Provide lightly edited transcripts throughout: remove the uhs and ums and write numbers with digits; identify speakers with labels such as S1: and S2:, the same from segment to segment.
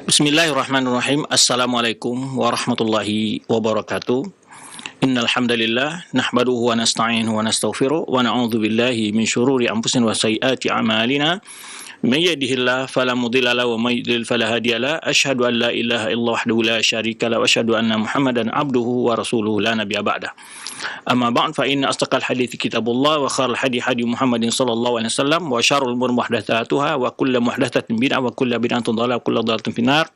S1: Bismillahirrahmanirrahim. Assalamualaikum warahmatullahi wabarakatuh. Innal hamdalillah nahmaduhu wa nasta'inuhu wa nastaghfiruh wa na'udzu billahi min syururi anfusina wa sayyiati a'malina. May yahdihillahu fala mudilla lahu wa may yudlil fala hadiya lahu. Asyhadu an la ilaha illallah wahdahu la syarika lahu wa asyhadu anna Muhammadan abduhu wa rasuluhu la nabiyya ba'dah. Amma ba'd fa inna asdaqal hadithi kitabullah wa khairal hadi Muhammadin sallallahu alaihi wasallam wa syarrul umur muhdatsatuha wa kullu muhdatsatin bid'ah wa kullu bid'atin dhalalah wa kullu dhalalatin finnar.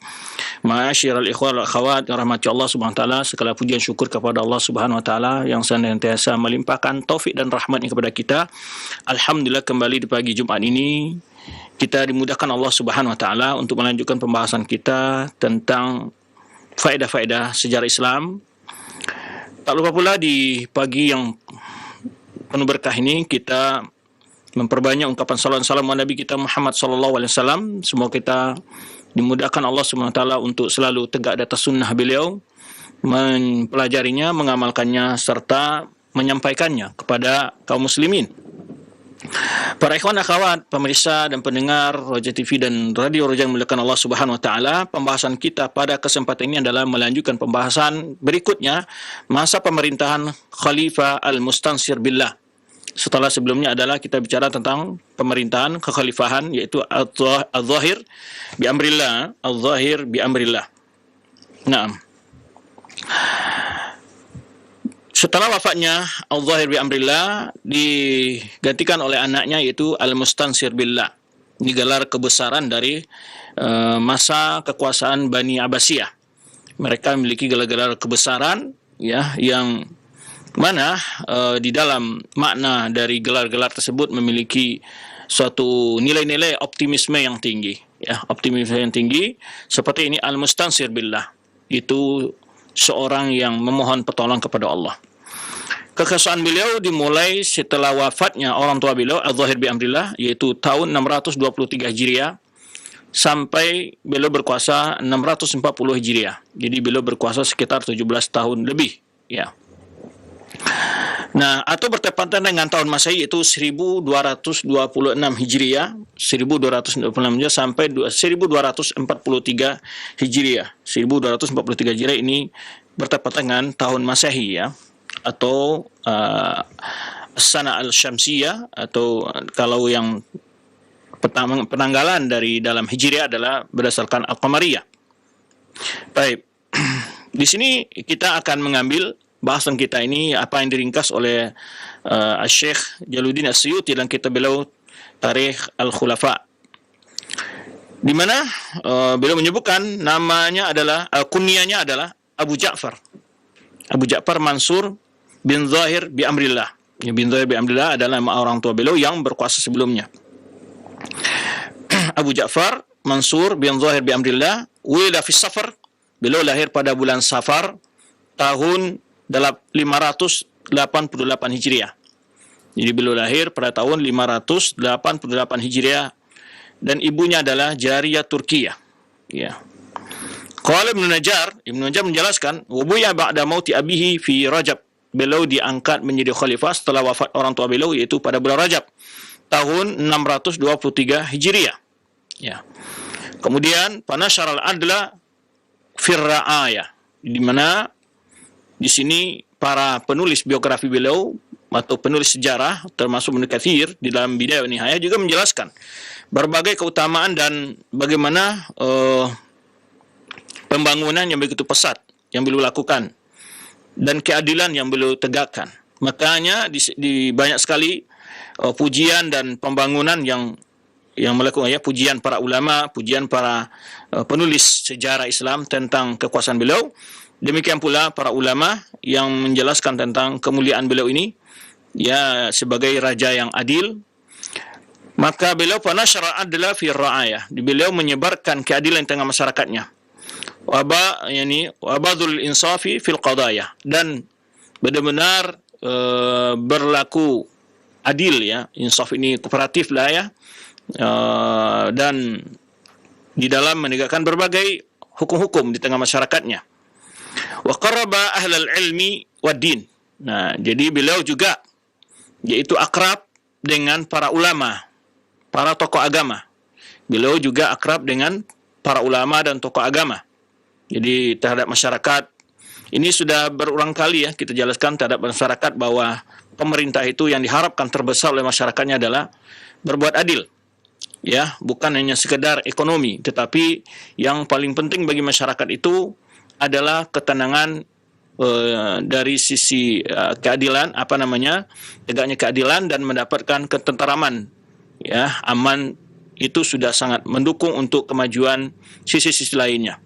S1: Ma'asyiral ikhwan wal akhwat rahmati Allah Subhanahu wa taala, segala puji dan syukur kepada Allah Subhanahu wa taala yang senantiasa melimpahkan taufik dan rahmat-Nya kepada kita. Alhamdulillah, kembali di pagi Jumat ini kita dimudahkan Allah Subhanahu wa taala untuk melanjutkan pembahasan kita tentang faedah-faedah sejarah Islam. Tak lupa pula di pagi yang penuh berkah ini kita memperbanyak ungkapan salawat salam Nabi kita Muhammad sallallahu alaihi wasallam. Semoga kita dimudahkan Allah Subhanahu wa taala untuk selalu tegak di atas sunnah beliau, mempelajarinya, mengamalkannya serta menyampaikannya kepada kaum muslimin. Para ikhwan akhwat, pemirsa dan pendengar Roja TV dan Radio Roja yang dimuliakan Allah Subhanahu wa taala, pembahasan kita pada kesempatan ini adalah melanjutkan pembahasan berikutnya, masa pemerintahan Khalifah Al-Mustansir Billah. Setelah sebelumnya adalah kita bicara tentang pemerintahan kekhalifahan, yaitu Al-Zahir bi amrillah, Al-Zahir bi amrillah. Nah, setelah wafatnya Al-Zahir bi amrillah digantikan oleh anaknya, yaitu Al-Mustansir Billah. Ini gelar kebesaran dari masa kekuasaan Bani Abbasiyah. Mereka memiliki gelar-gelar kebesaran, ya, yang mana di dalam makna dari gelar-gelar tersebut memiliki suatu nilai-nilai optimisme yang tinggi, ya, optimisme yang tinggi. Seperti ini, Al-Mustansir Billah itu seorang yang memohon pertolongan kepada Allah. Kekesaan beliau dimulai setelah wafatnya orang tua beliau Al-Zahir bi amrillah, yaitu tahun 623 Hijriah sampai beliau berkuasa 640 Hijriah. Jadi beliau berkuasa sekitar 17 tahun lebih, ya. Nah, atau bertepatan dengan tahun Masehi, yaitu 1226 Hijriah, 1226 Hijriah sampai 1243 Hijriah. 1243 Hijriah ini bertepatan dengan tahun Masehi, ya, atau Sana al-Syamsiyah, atau kalau yang penanggalan dari dalam Hijriah adalah berdasarkan Al-Qamariyah. Baik. Di sini kita akan mengambil bahasan kita ini apa yang diringkas oleh Syekh Jalaluddin As-Suyuti dalam kitab beliau Tarikh Al-Khulafa, di mana beliau menyebutkan namanya adalah kunyahnya adalah Abu Ja'far. Abu Ja'far Mansur bin Zahir bi amrillah. Bin Zahir bi amrillah adalah nama orang tua beliau yang berkuasa sebelumnya. Abu Ja'far Mansur bin Zahir bi amrillah wulida fi Safar. Beliau lahir pada bulan Safar tahun 588 Hijriah. Jadi beliau lahir pada tahun 588 Hijriah dan ibunya adalah Jariyah Turkiyah, ya. Qala Ibnu Najjar menjelaskan, "Wubuya ba'da mauti abihi fi Rajab." Beliau diangkat menjadi khalifah setelah wafat orang tua beliau, yaitu pada bulan Rajab tahun 623 Hijriah, ya. Kemudian panasyaral adla fir ra'ayah, di mana di sini para penulis biografi beliau atau penulis sejarah termasuk Ibnu Katsir di dalam Bidayah wa Nihayah juga menjelaskan berbagai keutamaan dan bagaimana pembangunan yang begitu pesat yang beliau lakukan dan keadilan yang beliau tegakkan. Makanya di banyak sekali pujian dan pembangunan yang melakukan, ya, pujian para ulama, pujian para penulis sejarah Islam tentang kekuasaan beliau. Demikian pula para ulama yang menjelaskan tentang kemuliaan beliau ini, ya, sebagai raja yang adil. Maka beliau panasyara adla fi ra'ayah, beliau menyebarkan keadilan di tengah masyarakatnya. Wabadul insafi fil qadaya, dan benar-benar berlaku adil, ya. Insaf ini kooperatif lah, ya, dan di dalam menegakkan berbagai hukum-hukum di tengah masyarakatnya. Wa qarraba ahlal ilmi wad din. Nah, jadi beliau juga yaitu akrab dengan para ulama, para tokoh agama. Beliau juga akrab dengan para ulama dan tokoh agama. Jadi terhadap masyarakat, ini sudah berulang kali ya kita jelaskan terhadap masyarakat bahwa pemerintah itu yang diharapkan terbesar oleh masyarakatnya adalah berbuat adil. Ya, bukan hanya sekedar ekonomi, tetapi yang paling penting bagi masyarakat itu adalah ketenangan dari sisi keadilan, tegaknya keadilan dan mendapatkan ketenteraman. Ya, aman itu sudah sangat mendukung untuk kemajuan sisi-sisi lainnya.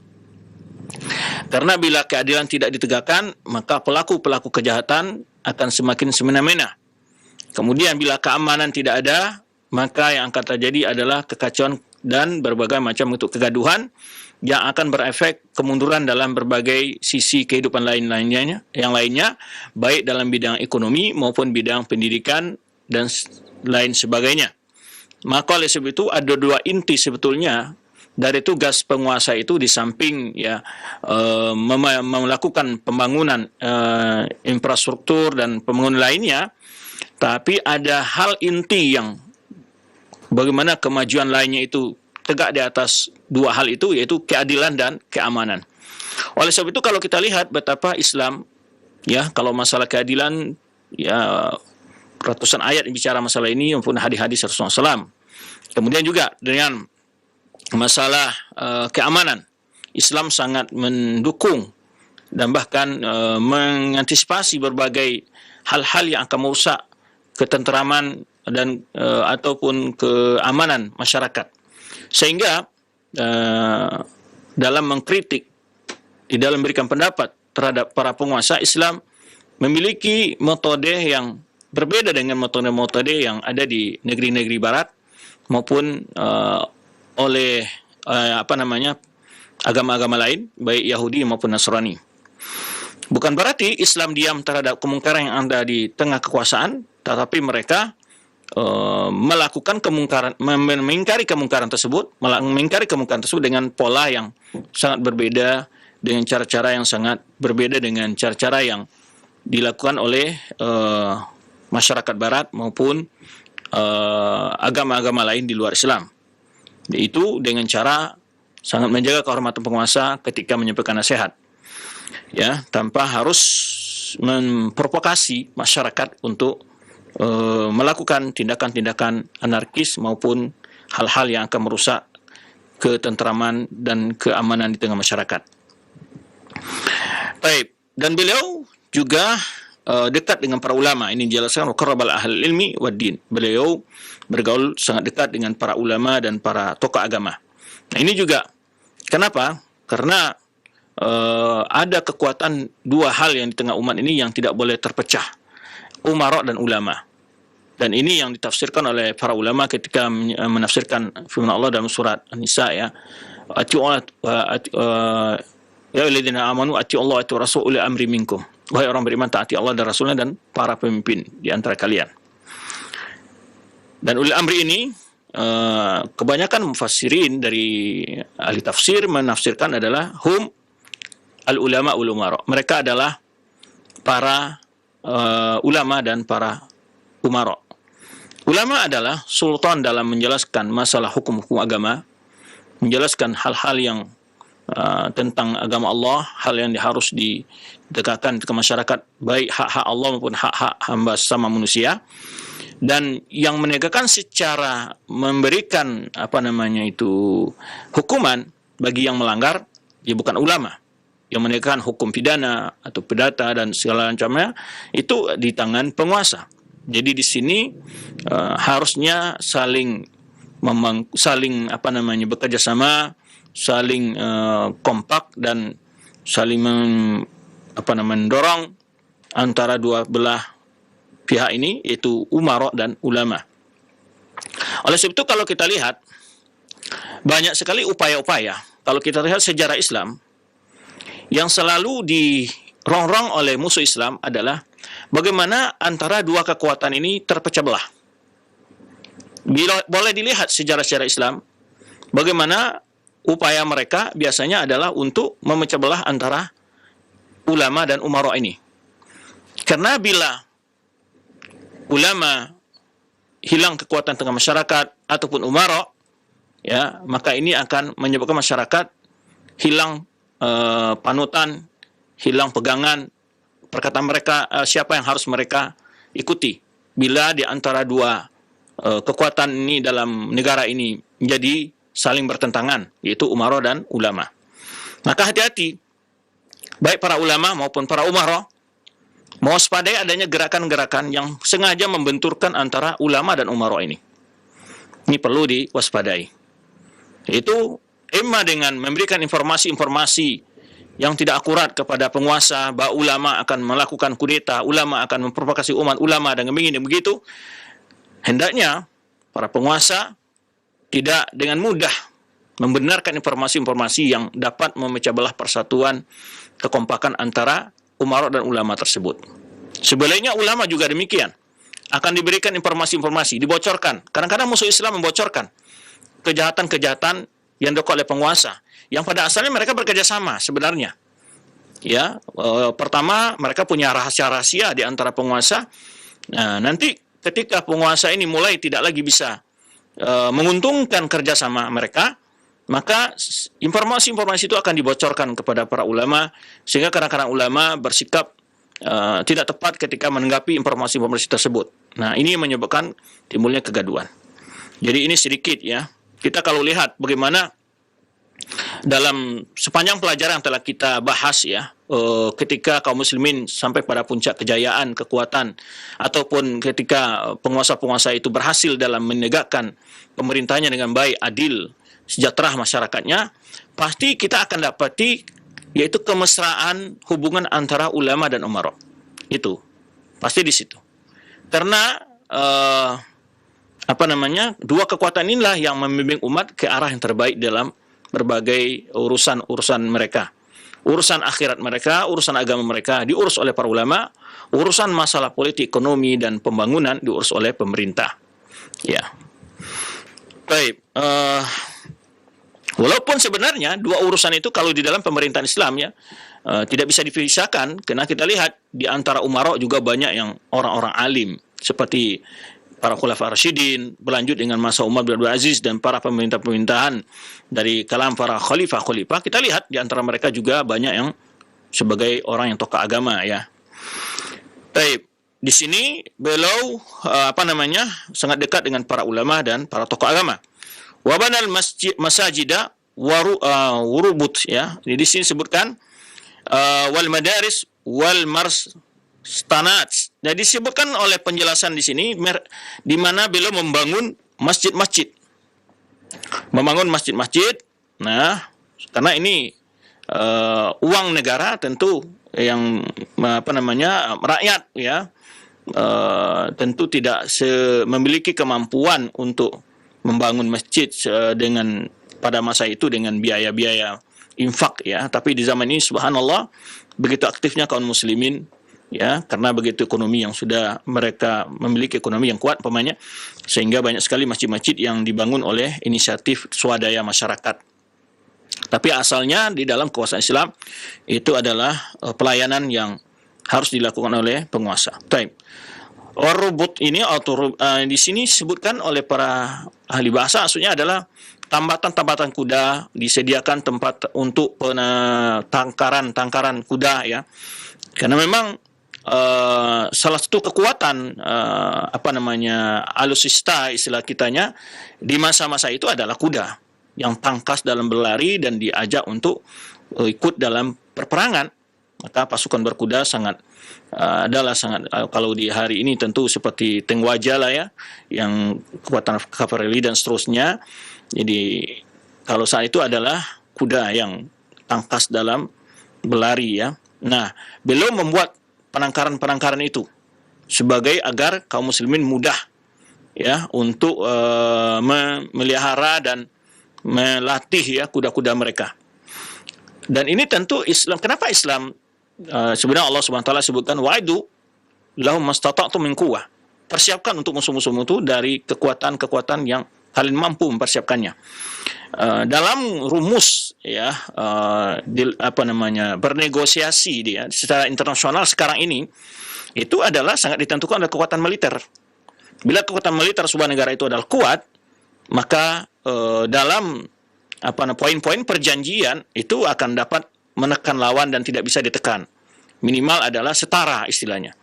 S1: Karena bila keadilan tidak ditegakkan, maka pelaku-pelaku kejahatan akan semakin semena-mena. Kemudian bila keamanan tidak ada, maka yang akan terjadi adalah kekacauan dan berbagai macam bentuk kegaduhan yang akan berefek kemunduran dalam berbagai sisi kehidupan lainnya, baik dalam bidang ekonomi maupun bidang pendidikan dan lain sebagainya. Maka oleh sebab itu ada dua inti sebetulnya dari tugas penguasa itu, di samping ya melakukan pembangunan infrastruktur dan pembangunan lainnya, tapi ada hal inti yang bagaimana kemajuan lainnya itu tegak di atas dua hal itu, yaitu keadilan dan keamanan. Oleh sebab itu kalau kita lihat betapa Islam, ya kalau masalah keadilan, ya ratusan ayat yang bicara masalah ini maupun hadis-hadis Rasulullah SAW. Kemudian juga dengan masalah keamanan, Islam sangat mendukung dan bahkan mengantisipasi berbagai hal-hal yang akan merusak ketenteraman dan ataupun keamanan masyarakat. Sehingga dalam mengkritik, di dalam memberikan pendapat terhadap para penguasa, Islam memiliki metode yang berbeda dengan metode-metode yang ada di negeri-negeri barat maupun oleh agama-agama lain, baik Yahudi maupun Nasrani. Bukan berarti Islam diam terhadap kemungkaran yang ada di tengah kekuasaan, tetapi mereka melakukan kemungkaran, mengingkari kemungkaran tersebut, dengan pola yang sangat berbeda, dengan cara-cara yang sangat berbeda dengan cara-cara yang dilakukan oleh masyarakat barat maupun agama-agama lain di luar Islam. Yaitu dengan cara sangat menjaga kehormatan penguasa ketika menyampaikan nasihat, ya, tanpa harus memprovokasi masyarakat untuk melakukan tindakan-tindakan anarkis maupun hal-hal yang akan merusak ketenteraman dan keamanan di tengah masyarakat. Baik, dan beliau juga dekat dengan para ulama. Ini dijelaskan qarrabal ahli ilmi wad din. Beliau bergaul sangat dekat dengan para ulama dan para tokoh agama. Nah, ini juga kenapa? Karena ada kekuatan dua hal yang di tengah umat ini yang tidak boleh terpecah, umara dan ulama. Dan ini yang ditafsirkan oleh para ulama ketika menafsirkan firman Allah dalam surat An-Nisa, ya. Ya alladzina amanu atii'u Allah wa rasul uli amri minkum. Wahai orang beriman, taati Allah dan Rasulnya dan para pemimpin di antara kalian. Dan ulil amri ini kebanyakan mufassirin dari ahli tafsir menafsirkan adalah hum al-ulama ul-umara. Mereka adalah para ulama dan para umara. Ulama adalah sultan dalam menjelaskan masalah hukum-hukum agama, menjelaskan hal-hal yang tentang agama Allah, hal yang harus ditegakkan ke masyarakat, baik hak-hak Allah maupun hak-hak hamba sama manusia. Dan yang menegakkan secara memberikan hukuman bagi yang melanggar, ya bukan ulama. Yang menegakkan hukum pidana atau perdata dan segala macamnya itu di tangan penguasa. Jadi di sini harusnya saling bekerja sama, saling kompak dan saling mendorong antara dua belah pihak ini, yaitu umara dan ulama. Oleh sebab itu kalau kita lihat banyak sekali upaya-upaya, kalau kita lihat sejarah Islam, yang selalu dirongrong oleh musuh Islam adalah bagaimana antara dua kekuatan ini terpecah belah. Boleh dilihat sejarah-sejarah Islam, bagaimana upaya mereka biasanya adalah untuk memecah belah antara ulama dan umara ini. Karena bila ulama hilang kekuatan tengah masyarakat ataupun umara, ya, maka ini akan menyebabkan masyarakat hilang panutan, hilang pegangan perkataan mereka, siapa yang harus mereka ikuti. Bila di antara dua kekuatan ini dalam negara ini menjadi saling bertentangan, yaitu umara dan ulama. Maka hati-hati, baik para ulama maupun para umara, mewaspadai adanya gerakan-gerakan yang sengaja membenturkan antara ulama dan umara ini. Ini perlu diwaspadai. Itu emma dengan memberikan informasi-informasi yang tidak akurat kepada penguasa, bahwa ulama akan melakukan kudeta, ulama akan memprovokasi umat, ulama dan begini begitu. Hendaknya para penguasa tidak dengan mudah membenarkan informasi-informasi yang dapat memecah belah persatuan, kekompakan antara umara dan ulama tersebut. Sebaliknya ulama juga demikian. Akan diberikan informasi-informasi, dibocorkan. Kadang-kadang musuh Islam membocorkan kejahatan-kejahatan yang dilakukan oleh penguasa, yang pada asalnya mereka bekerja sama sebenarnya. Ya, pertama mereka punya rahasia-rahasia di antara penguasa. Nah, nanti ketika penguasa ini mulai tidak lagi bisa menguntungkan kerjasama mereka, maka informasi-informasi itu akan dibocorkan kepada para ulama, sehingga kadang-kadang ulama bersikap tidak tepat ketika menanggapi informasi-informasi tersebut. Nah, ini menyebabkan timbulnya kegaduhan. Jadi ini sedikit ya. Kita kalau lihat bagaimana dalam sepanjang pelajaran yang telah kita bahas ya, ketika kaum muslimin sampai pada puncak kejayaan, kekuatan, ataupun ketika penguasa-penguasa itu berhasil dalam menegakkan pemerintahnya dengan baik, adil, sejahtera masyarakatnya, pasti kita akan dapati yaitu kemesraan hubungan antara ulama dan umara. Itu pasti di situ. Karena dua kekuatan inilah yang membimbing umat ke arah yang terbaik dalam berbagai urusan-urusan mereka. Urusan akhirat mereka, urusan agama mereka diurus oleh para ulama, urusan masalah politik, ekonomi, dan pembangunan diurus oleh pemerintah. Ya. Baik. Walaupun sebenarnya dua urusan itu kalau di dalam pemerintahan Islam ya tidak bisa dipisahkan, karena kita lihat di antara umara juga banyak yang orang-orang alim seperti para khulafa rasyidin, berlanjut dengan masa Umar bin Abdul Aziz dan para pemerintahan-pemerintahan dari kalangan para khalifah-khalifah. Kita lihat di antara mereka juga banyak yang sebagai orang yang tokoh agama ya. Baik, di sini beliau sangat dekat dengan para ulama dan para tokoh agama. Wa banal masajida wurubut ya. Di sini disebutkan wal madaris wal marstanat. Nah, disebutkan oleh penjelasan di sini di mana beliau membangun masjid-masjid. Membangun masjid-masjid. Nah, karena ini uang negara tentu yang rakyat ya tentu tidak memiliki kemampuan untuk membangun masjid dengan pada masa itu dengan biaya-biaya infak ya. Tapi di zaman ini subhanallah begitu aktifnya kaum muslimin ya, karena begitu ekonomi yang sudah mereka memiliki ekonomi yang kuat pemainnya, sehingga banyak sekali masjid-masjid yang dibangun oleh inisiatif swadaya masyarakat. Tapi asalnya di dalam kekuasaan Islam itu adalah pelayanan yang harus dilakukan oleh penguasa. Baik. Warubut ini atau di sini disebutkan oleh para ahli bahasa maksudnya adalah tambatan-tambatan kuda, disediakan tempat untuk tangkaran kuda ya. Karena memang salah satu kekuatan alusista istilah kitanya di masa-masa itu adalah kuda yang tangkas dalam berlari dan diajak untuk ikut dalam perperangan. Maka pasukan berkuda sangat kalau di hari ini tentu seperti Tengwaja lah ya, yang kekuatan kavaleri dan seterusnya. Jadi kalau saat itu adalah kuda yang tangkas dalam berlari ya. Nah, beliau membuat penangkaran-penangkaran itu sebagai agar kaum muslimin mudah ya untuk memelihara dan melatih ya kuda-kuda mereka. Dan ini tentu Islam. Kenapa Islam? Sebenarnya Allah Subhanahu wa taala sebutkan wa'du lahum mastata'tum min quwwah. Persiapkan untuk musuh-musuhmu itu dari kekuatan-kekuatan yang kalian mampu mempersiapkannya. Dalam rumus ya bernegosiasi dia secara internasional sekarang ini itu adalah sangat ditentukan oleh kekuatan militer. Bila kekuatan militer sebuah negara itu adalah kuat, maka dalam poin-poin perjanjian itu akan dapat menekan lawan dan tidak bisa ditekan. Minimal adalah setara istilahnya.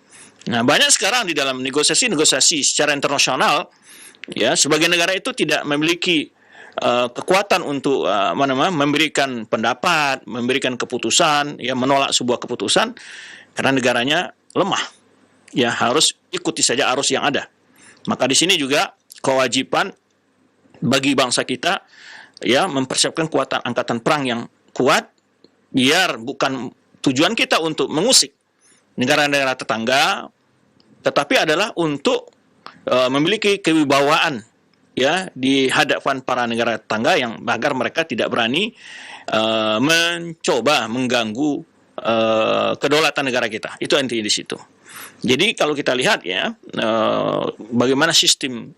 S1: Nah, banyak sekarang di dalam negosiasi secara internasional, ya, sebagai negara itu tidak memiliki kekuatan untuk memberikan pendapat, memberikan keputusan, ya, menolak sebuah keputusan karena negaranya lemah. Ya, harus ikuti saja arus yang ada. Maka di sini juga kewajiban bagi bangsa kita, ya, mempersiapkan kekuatan angkatan perang yang kuat, biar bukan tujuan kita untuk mengusik negara-negara tetangga, tetapi adalah untuk memiliki kewibawaan, ya, di hadapan para negara tetangga yang agar mereka tidak berani mencoba mengganggu kedaulatan negara kita. Itu intinya di situ. Jadi kalau kita lihat, ya, bagaimana sistem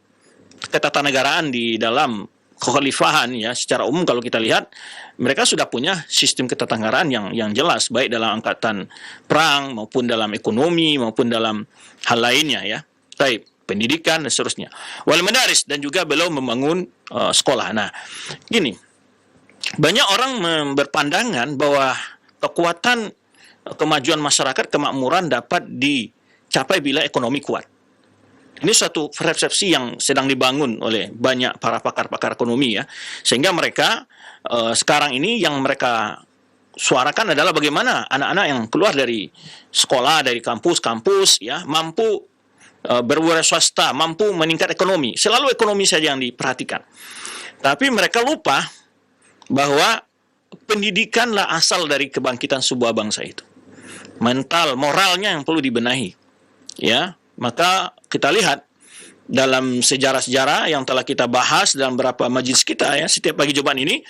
S1: ketatanegaraan di dalam kekhalifahan, ya, secara umum kalau kita lihat mereka sudah punya sistem ketatanegaraan yang jelas, baik dalam angkatan perang maupun dalam ekonomi maupun dalam hal lainnya, ya. Baik, pendidikan dan seterusnya. Wal madaris, dan juga beliau membangun sekolah. Nah, gini, banyak orang berpandangan bahwa kekuatan kemajuan masyarakat, kemakmuran dapat dicapai bila ekonomi kuat. Ini suatu persepsi yang sedang dibangun oleh banyak para pakar-pakar ekonomi, ya, sehingga mereka sekarang ini yang mereka suarakan adalah bagaimana anak-anak yang keluar dari sekolah, dari kampus-kampus, ya, mampu berwira swasta, mampu meningkat ekonomi. Selalu ekonomi saja yang diperhatikan. Tapi mereka lupa bahwa pendidikanlah asal dari kebangkitan sebuah bangsa itu. Mental, moralnya yang perlu dibenahi, ya. Maka kita lihat dalam sejarah-sejarah yang telah kita bahas dalam beberapa majelis kita, ya, setiap pagi Jumat ini,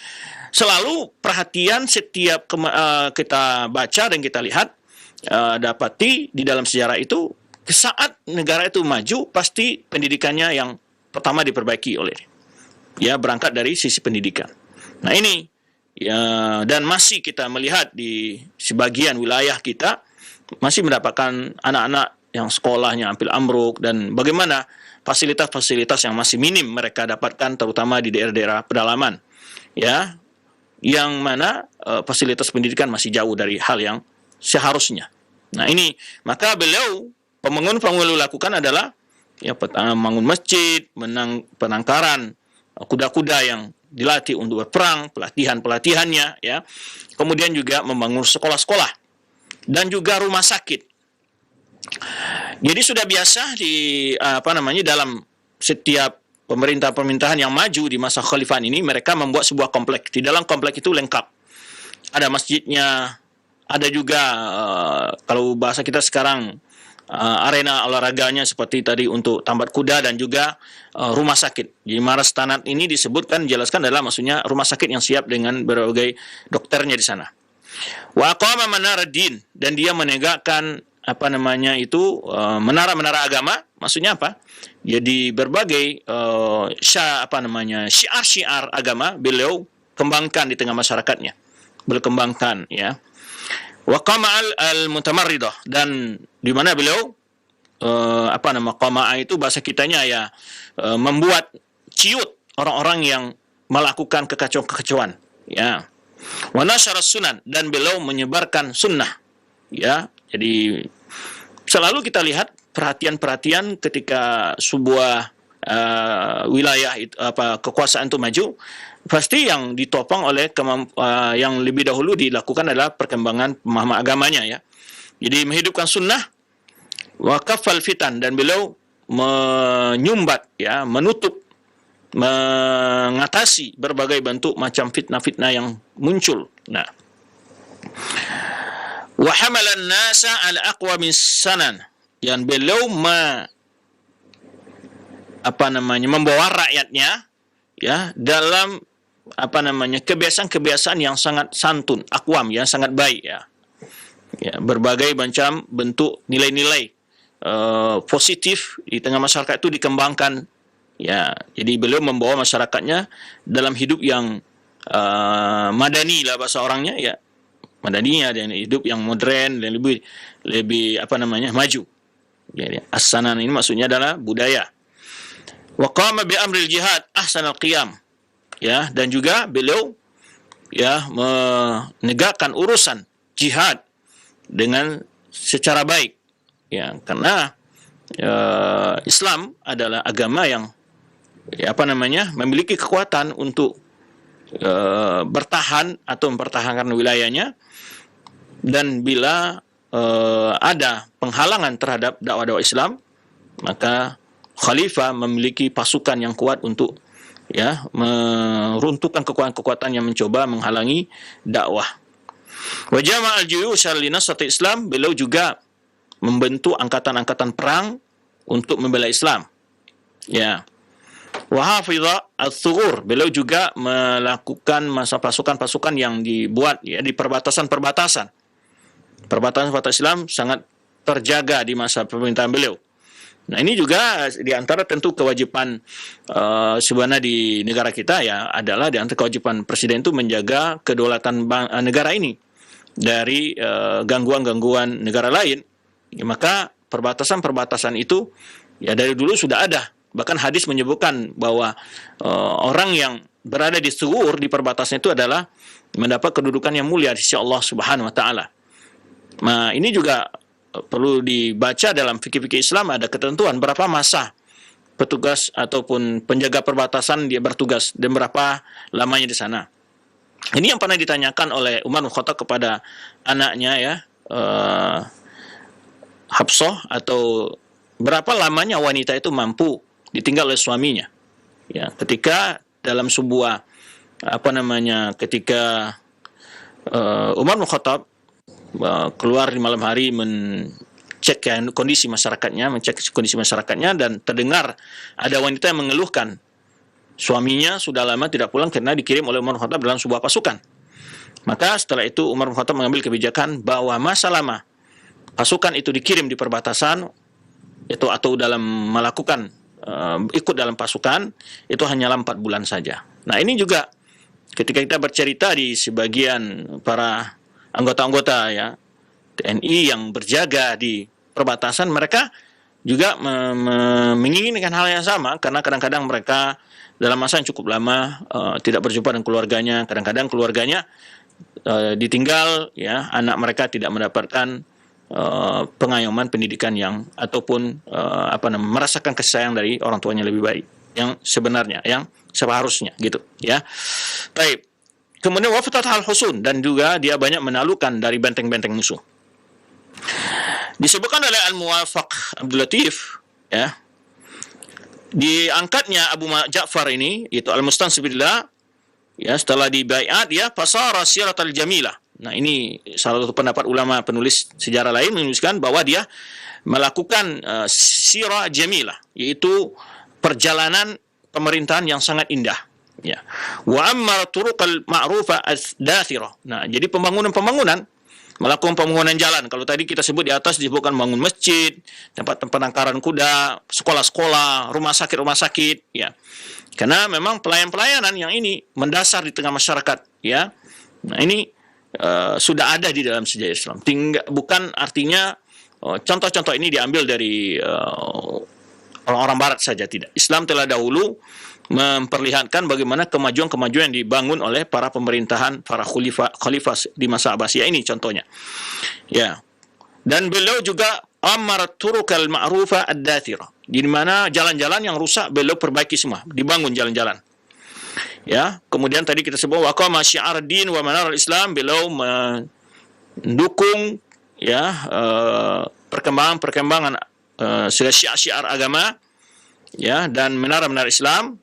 S1: selalu perhatian setiap kita baca dan kita lihat, dapati di dalam sejarah itu, saat negara itu maju, pasti pendidikannya yang pertama diperbaiki oleh, ya, berangkat dari sisi pendidikan. Nah, ini, ya, dan masih kita melihat di sebagian wilayah kita masih mendapatkan anak-anak yang sekolahnya hampir ambruk, dan bagaimana fasilitas-fasilitas yang masih minim mereka dapatkan, terutama di daerah-daerah pedalaman, ya, yang mana fasilitas pendidikan masih jauh dari hal yang seharusnya. Nah, ini, maka beliau pembangunan lakukan adalah, ya, membangun masjid, penangkaran kuda-kuda yang dilatih untuk berperang, pelatihannya, ya, kemudian juga membangun sekolah-sekolah dan juga rumah sakit. Jadi sudah biasa dalam setiap pemerintahan yang maju di masa khalifah ini, mereka membuat sebuah kompleks. Di dalam kompleks itu lengkap. Ada masjidnya, ada juga kalau bahasa kita sekarang arena olahraganya seperti tadi untuk tambat kuda, dan juga rumah sakit. Jadi Maras Tanat ini disebutkan, jelaskan adalah maksudnya rumah sakit yang siap dengan berbagai dokternya di sana. Wa aqama manaraddin, dan dia menegakkan menara-menara agama. Maksudnya apa? Jadi berbagai syiar-syiar agama beliau kembangkan di tengah masyarakatnya. Beliau kembangkan, ya. Wa qama al-mutamarridah, dan di mana beliau qama'a itu bahasa kitanya, ya, membuat ciut orang-orang yang melakukan kekacauan-kekacauan, ya. Wa nasyara sunan, dan beliau menyebarkan sunnah, ya. Jadi selalu kita lihat perhatian-perhatian ketika sebuah wilayah kekuasaan itu maju, pasti yang ditopang oleh yang lebih dahulu dilakukan adalah perkembangan pemahaman agamanya, ya. Jadi menghidupkan sunnah, wa kafal fitan, dan beliau menyumbat, ya, menutup, mengatasi berbagai bentuk macam fitnah-fitnah yang muncul. Nah, wa hamalan nasa al aqwa mis sanan, yang beliau membawa rakyatnya, ya, dalam kebiasaan-kebiasaan yang sangat santun, akwam, yang sangat baik, ya. Ya, berbagai macam bentuk nilai-nilai positif di tengah masyarakat itu dikembangkan, ya. Jadi beliau membawa masyarakatnya dalam hidup yang madani lah bahasa orangnya, ya, madaninya, dan hidup yang modern dan lebih maju. Jadi as-sanan ini maksudnya adalah budaya. Wa qama bi amril jihad ahsanal qiyam. Ya, dan juga beliau ya menegakkan urusan jihad dengan secara baik. Ya, karena Islam adalah agama yang memiliki kekuatan untuk bertahan atau mempertahankan wilayahnya, dan bila ada penghalangan terhadap dakwah Islam, maka khalifah memiliki pasukan yang kuat untuk meruntuhkan kekuatan-kekuatan yang mencoba menghalangi dakwah. Wa jama' al-juyush li nasrati Islam, beliau juga membentuk angkatan-angkatan perang untuk membela Islam. Ya. Wa hafidha al-thughur, beliau juga melakukan masa pasukan-pasukan yang dibuat di perbatasan-perbatasan. Perbatasan Islam sangat terjaga di masa pemerintahan beliau. Nah, ini juga di antara tentu kewajiban sebenarnya di negara kita adalah di antara kewajiban presiden itu menjaga kedaulatan negara ini dari gangguan-gangguan negara lain. Maka perbatasan-perbatasan itu dari dulu sudah ada. Bahkan hadis menyebutkan bahwa orang yang berada di suhur di perbatasan itu adalah mendapat kedudukan yang mulia di sisi Allah Subhanahu wa taala. Nah, ini juga perlu dibaca dalam fikih-fikih Islam, ada ketentuan berapa masa petugas ataupun penjaga perbatasan dia bertugas dan berapa lamanya di sana. Ini yang pernah ditanyakan oleh Umar bin Khattab kepada anaknya Hafsah, atau berapa lamanya wanita itu mampu ditinggal oleh suaminya. Ya, ketika dalam sebuah ketika Umar bin Khattab keluar di malam hari mengecek kondisi masyarakatnya, dan terdengar ada wanita yang mengeluhkan suaminya sudah lama tidak pulang karena dikirim oleh Umar bin Khattab dalam sebuah pasukan. Maka setelah itu Umar bin Khattab mengambil kebijakan bahwa masa lama pasukan itu dikirim di perbatasan itu atau dalam melakukan ikut dalam pasukan itu hanyalah 4 bulan saja. Nah, ini juga ketika kita bercerita di sebagian para anggota-anggota TNI yang berjaga di perbatasan, mereka juga menginginkan hal yang sama, karena kadang-kadang mereka dalam masa yang cukup lama tidak berjumpa dengan keluarganya, kadang-kadang keluarganya ditinggal, anak mereka tidak mendapatkan pengayoman pendidikan yang ataupun merasakan kasih sayang dari orang tuanya lebih baik yang sebenarnya, yang seharusnya gitu ya. Baik. Kemudian wafatat al-husun, dan juga dia banyak menaklukkan dari benteng-benteng musuh. Disebutkan oleh Al-Muwafaq Abdul Latif diangkatnya Abu Ja'far ini, yaitu Al-Mustansib billah, setelah dibaiat fasara siratal jamilah. Nah, ini salah satu pendapat ulama penulis sejarah lain menuliskan bahwa dia melakukan sirah jamilah, yaitu perjalanan pemerintahan yang sangat indah. Ya. Wa ammar turuqal ma'rufa as-dathira. Nah, jadi pembangunan, melakukan pembangunan jalan. Kalau tadi kita sebut di atas disebutkan bangun masjid, tempat penangkaran kuda, sekolah-sekolah, rumah sakit, ya. Karena memang pelayanan yang ini mendasar di tengah masyarakat, ya. Nah, ini sudah ada di dalam sejarah Islam. Bukan artinya contoh-contoh ini diambil dari orang-orang barat saja, tidak. Islam telah dahulu memperlihatkan bagaimana kemajuan-kemajuan yang dibangun oleh para pemerintahan, para khalifah di masa Abbasiyah ini contohnya. Ya. Dan beliau juga amar turukal ma'rufa ad-dathira, di mana jalan-jalan yang rusak beliau perbaiki semua, dibangun jalan-jalan. Ya, kemudian tadi kita sebut waqama syi'ar din wa manar al-Islam, beliau mendukung perkembangan syiar-syiar agama, dan menara-menara Islam.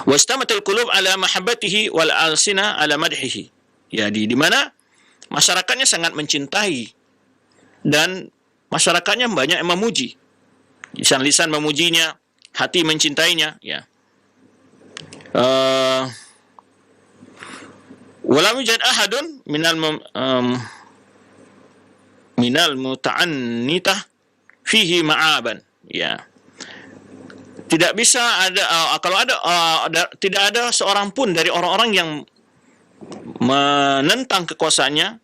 S1: Wastamatul qulub ala mahabbatihi wal alsina ala madhihi. Ya, di mana masyarakatnya sangat mencintai dan masyarakatnya banyak yang memuji. Lisan-lisan memujinya, hati mencintainya, ya. Walam yujad ahadun minal muta'annitah fihi ma'aban, ya. Tidak bisa ada tidak ada seorang pun dari orang-orang yang menentang kekuasaannya,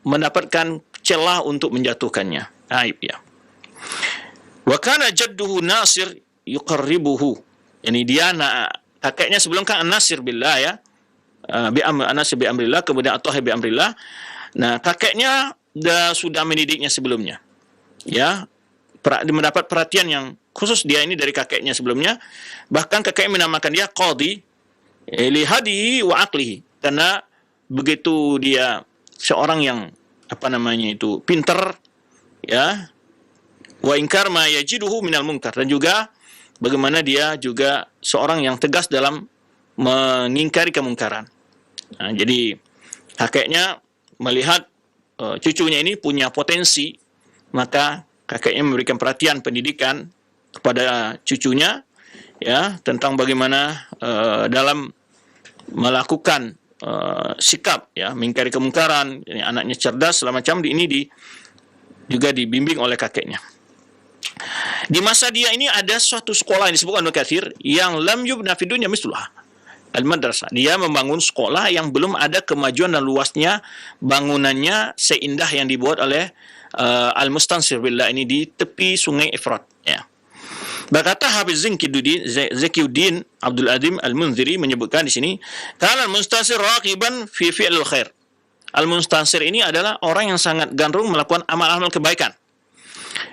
S1: mendapatkan celah untuk menjatuhkannya. Aib, ya. Wa kana jadduhu Nasir yuqarribuhu. Yani dia kakeknya sebelum kan An-Nasir billah ya. An-Nasir bi amrillah, kemudian At-Tahir bi amrillah. Nah, kakeknya sudah mendidiknya sebelumnya. Ya, mendapat perhatian yang khusus dia ini dari kakeknya sebelumnya. Bahkan kakeknya menamakan dia qadhi li hadihi wa aqlihi, karena begitu dia seorang yang pintar ya, wa inkar ma yajiduhu minal munkar, dan juga bagaimana dia juga seorang yang tegas dalam mengingkari kemungkaran. Nah, jadi kakeknya melihat cucunya ini punya potensi, maka kakeknya memberikan perhatian pendidikan kepada cucunya ya, tentang bagaimana dalam melakukan sikap ya, mengingkari kemungkaran. Ini anaknya cerdas segala macam, juga dibimbing oleh kakeknya. Di masa dia ini ada suatu sekolah yang disebutkan Ibnu Katsir yang lam yubna fid dunya misluha, al-madrasah. Dia membangun sekolah yang belum ada kemajuan dan luasnya bangunannya seindah yang dibuat oleh Al-Mustansir billah ini di tepi sungai Efrat ya. Berkata Hafiz Zakiuddin Abdul Azim Al-Munziri menyebutkan di sini, kana Al-Mustansir raqiban fi fi'lil khair. Al-Mustansir ini adalah orang yang sangat gandrung melakukan amal-amal kebaikan.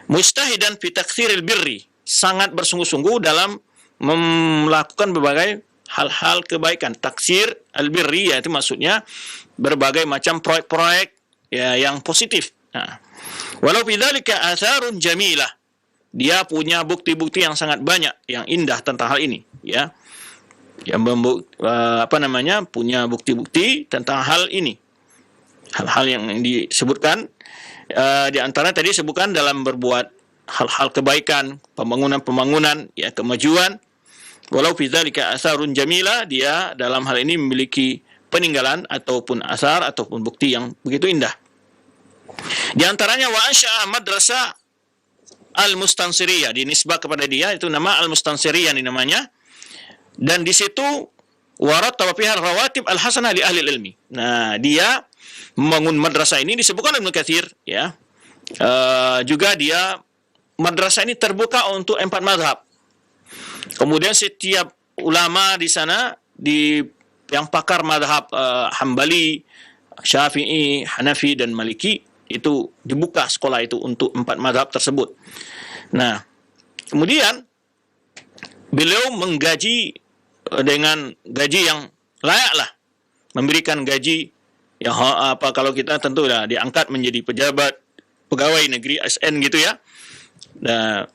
S1: Mustahidan fi taktsiril birri, sangat bersungguh-sungguh dalam melakukan berbagai hal-hal kebaikan. Taksir al-birri yaitu maksudnya berbagai macam proyek-proyek ya, yang positif. Nah, walau bidzalika atharun jamilah, dia punya bukti-bukti yang sangat banyak yang indah tentang hal ini ya. Yang punya bukti-bukti tentang hal ini. Hal-hal yang disebutkan di antara tadi disebutkan dalam berbuat hal-hal kebaikan, pembangunan ya, kemajuan. Walau fi dzalika atharun jamila, dia dalam hal ini memiliki peninggalan ataupun asar ataupun bukti yang begitu indah. Di antaranya wa ansya'a madrasah Al-Mustansiriyah, dinisbah kepada dia itu nama Al-Mustansiriyah ini namanya. Dan di situ warattaba fiha rawatib al-hasanah li ahli ilmi. Nah, dia membangun madrasah ini disebutkan Ibnu Katsir ya. Juga dia madrasah ini terbuka untuk 4 mazhab. Kemudian setiap ulama di sana yang pakar mazhab Hambali, Syafi'i, Hanafi dan Maliki, itu dibuka sekolah itu untuk 4 mazhab tersebut. Nah, kemudian beliau menggaji dengan gaji yang layak lah, memberikan gaji yang kalau kita tentu lah diangkat menjadi pejabat pegawai negeri ASN gitu ya. Nah,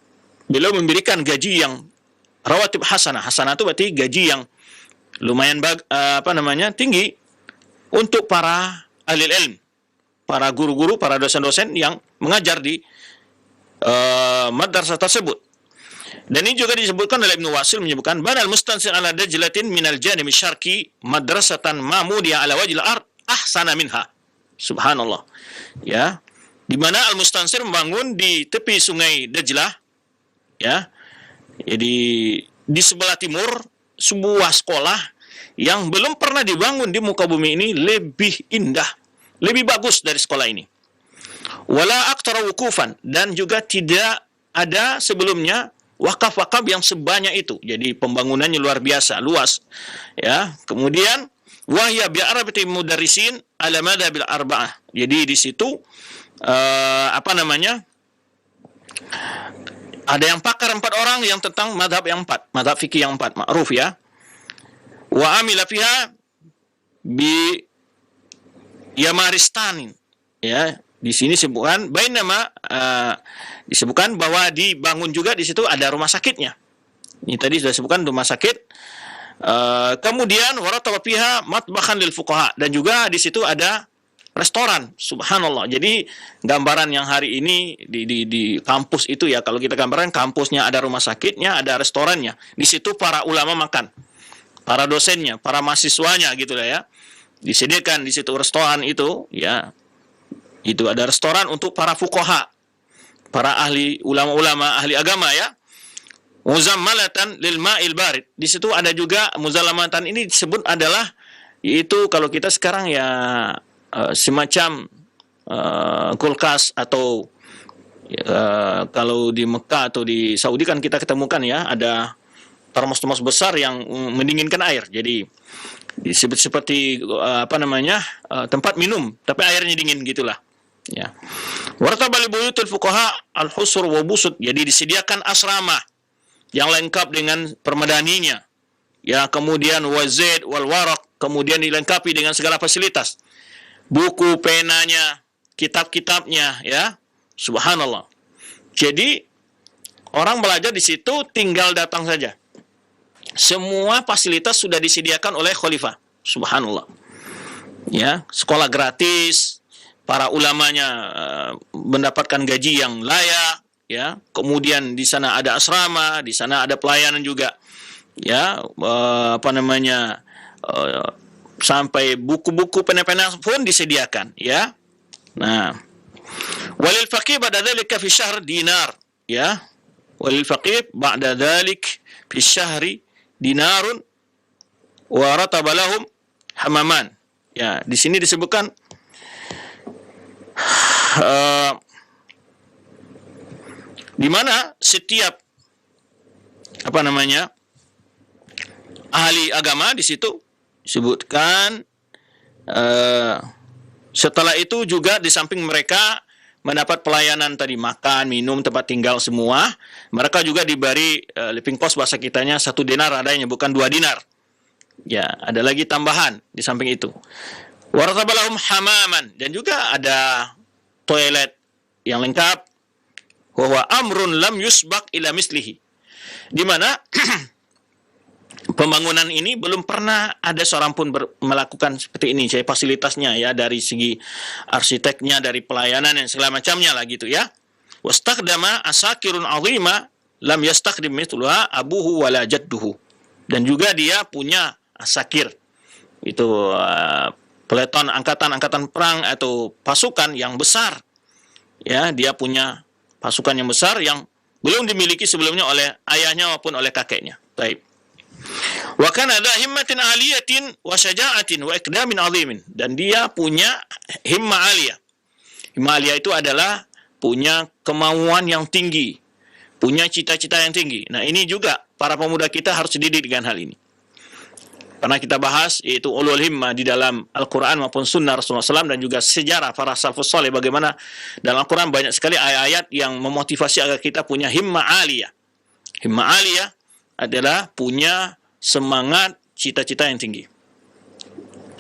S1: beliau memberikan gaji yang rawatib hasanah. Hasanah itu berarti gaji yang lumayan tinggi untuk para ahli ilmu, para guru-guru, para dosen-dosen yang mengajar di madrasah tersebut. Dan ini juga disebutkan oleh Ibnu Wasil, menyebutkan banal mustansir ala dajlatin minal janib syarqi madrasatan mamudiyah ala wajhil ard ahsana minha. Subhanallah. Ya. Di mana Al-Mustansir membangun di tepi sungai Dajlah ya. Jadi di sebelah timur sebuah sekolah yang belum pernah dibangun di muka bumi ini lebih indah, lebih bagus dari sekolah ini. Wala aktsara wukufan, dan juga tidak ada sebelumnya wakaf-wakaf yang sebanyak itu. Jadi pembangunannya luar biasa, luas. Ya, kemudian wahya bi arba'ati mudarrisin ala madhabil arba'ah. Jadi di situ ada yang pakar 4 orang yang tentang madhab yang 4, madhab fikih yang 4, ma'ruf ya. Wa amila fiha bi Yamaristan ya. Di sini disebutkan disebutkan bahwa dibangun juga di situ ada rumah sakitnya. Ini tadi sudah disebutkan rumah sakit. Kemudian warataba fiha matbakhan lil fuqaha, dan juga di situ ada restoran. Subhanallah. Jadi gambaran yang hari ini di kampus itu ya, kalau kita gambarkan kampusnya ada rumah sakitnya, ada restorannya. Di situ para ulama makan, para dosennya, para mahasiswanya gitu lah ya. Disediakan di situ restoran itu ya. Itu ada restoran untuk para fuqaha, para ahli ulama-ulama, ahli agama ya. Muzammalatan lil ma'il barid. Di situ ada juga muzalamatan, ini disebut adalah yaitu kalau kita sekarang ya semacam kulkas atau Kalau di Mekah atau di Saudi kan kita ketemukan ya, ada termos-termos besar yang mendinginkan air. Jadi disebut seperti tempat minum, tapi airnya dingin gitulah. Ya. Wartabal buyutul fuqaha al-husur wa busut. Jadi disediakan asrama yang lengkap dengan permadaninya. Ya, kemudian wazid wal warak, kemudian dilengkapi dengan segala fasilitas. Buku, penanya, kitab-kitabnya, ya. Subhanallah. Jadi orang belajar di situ tinggal datang saja. Semua fasilitas sudah disediakan oleh khalifah. Subhanallah. Ya, sekolah gratis, para ulamanya mendapatkan gaji yang layak, ya. Kemudian di sana ada asrama, di sana ada pelayanan juga. Ya, sampai buku-buku pena-pena pun disediakan, ya. Nah, walil faqih ba'da dzalika fi syahr dinar, ya. Walil faqih ba'da dzalik fi syahri dinarun wa rataba lahum hamaman. Ya, di sini disebutkan di mana setiap ahli agama di situ disebutkan. Setelah itu juga di samping mereka mendapat pelayanan tadi, makan, minum, tempat tinggal semua, mereka juga diberi living cost bahasa kitanya 1 dinar adanya, bukan 2 dinar. Ya, ada lagi tambahan di samping itu. Waratabalahum hamaman, dan juga ada toilet yang lengkap. Wa amrun lam yusbaq ila mislihi. Di mana pembangunan ini belum pernah ada seorang pun melakukan seperti ini. Saya fasilitasnya ya, dari segi arsiteknya, dari pelayanan dan segala macamnya lah gitu ya. Wastakdama asakirun azima lam yastakdim mithluha abuhu wala jadduhu. Dan juga dia punya asakir. Itu peleton angkatan perang atau pasukan yang besar. Ya, dia punya pasukan yang besar yang belum dimiliki sebelumnya oleh ayahnya maupun oleh kakeknya. Baik. Wa kana dha himmatin aliyatin wa syaja'atin wa iqdamin azimin, dan dia punya himmah aliyah. Himmah aliyah itu adalah punya kemauan yang tinggi, punya cita-cita yang tinggi. Nah, ini juga para pemuda kita harus dididik dengan hal ini. Karena kita bahas yaitu ulul himmah di dalam Al-Quran maupun sunnah Rasulullah SAW, dan juga sejarah para salafus saleh, bagaimana dalam Al-Quran banyak sekali ayat-ayat yang memotivasi agar kita punya himmah aliyah. Himmah aliyah adalah punya semangat cita-cita yang tinggi.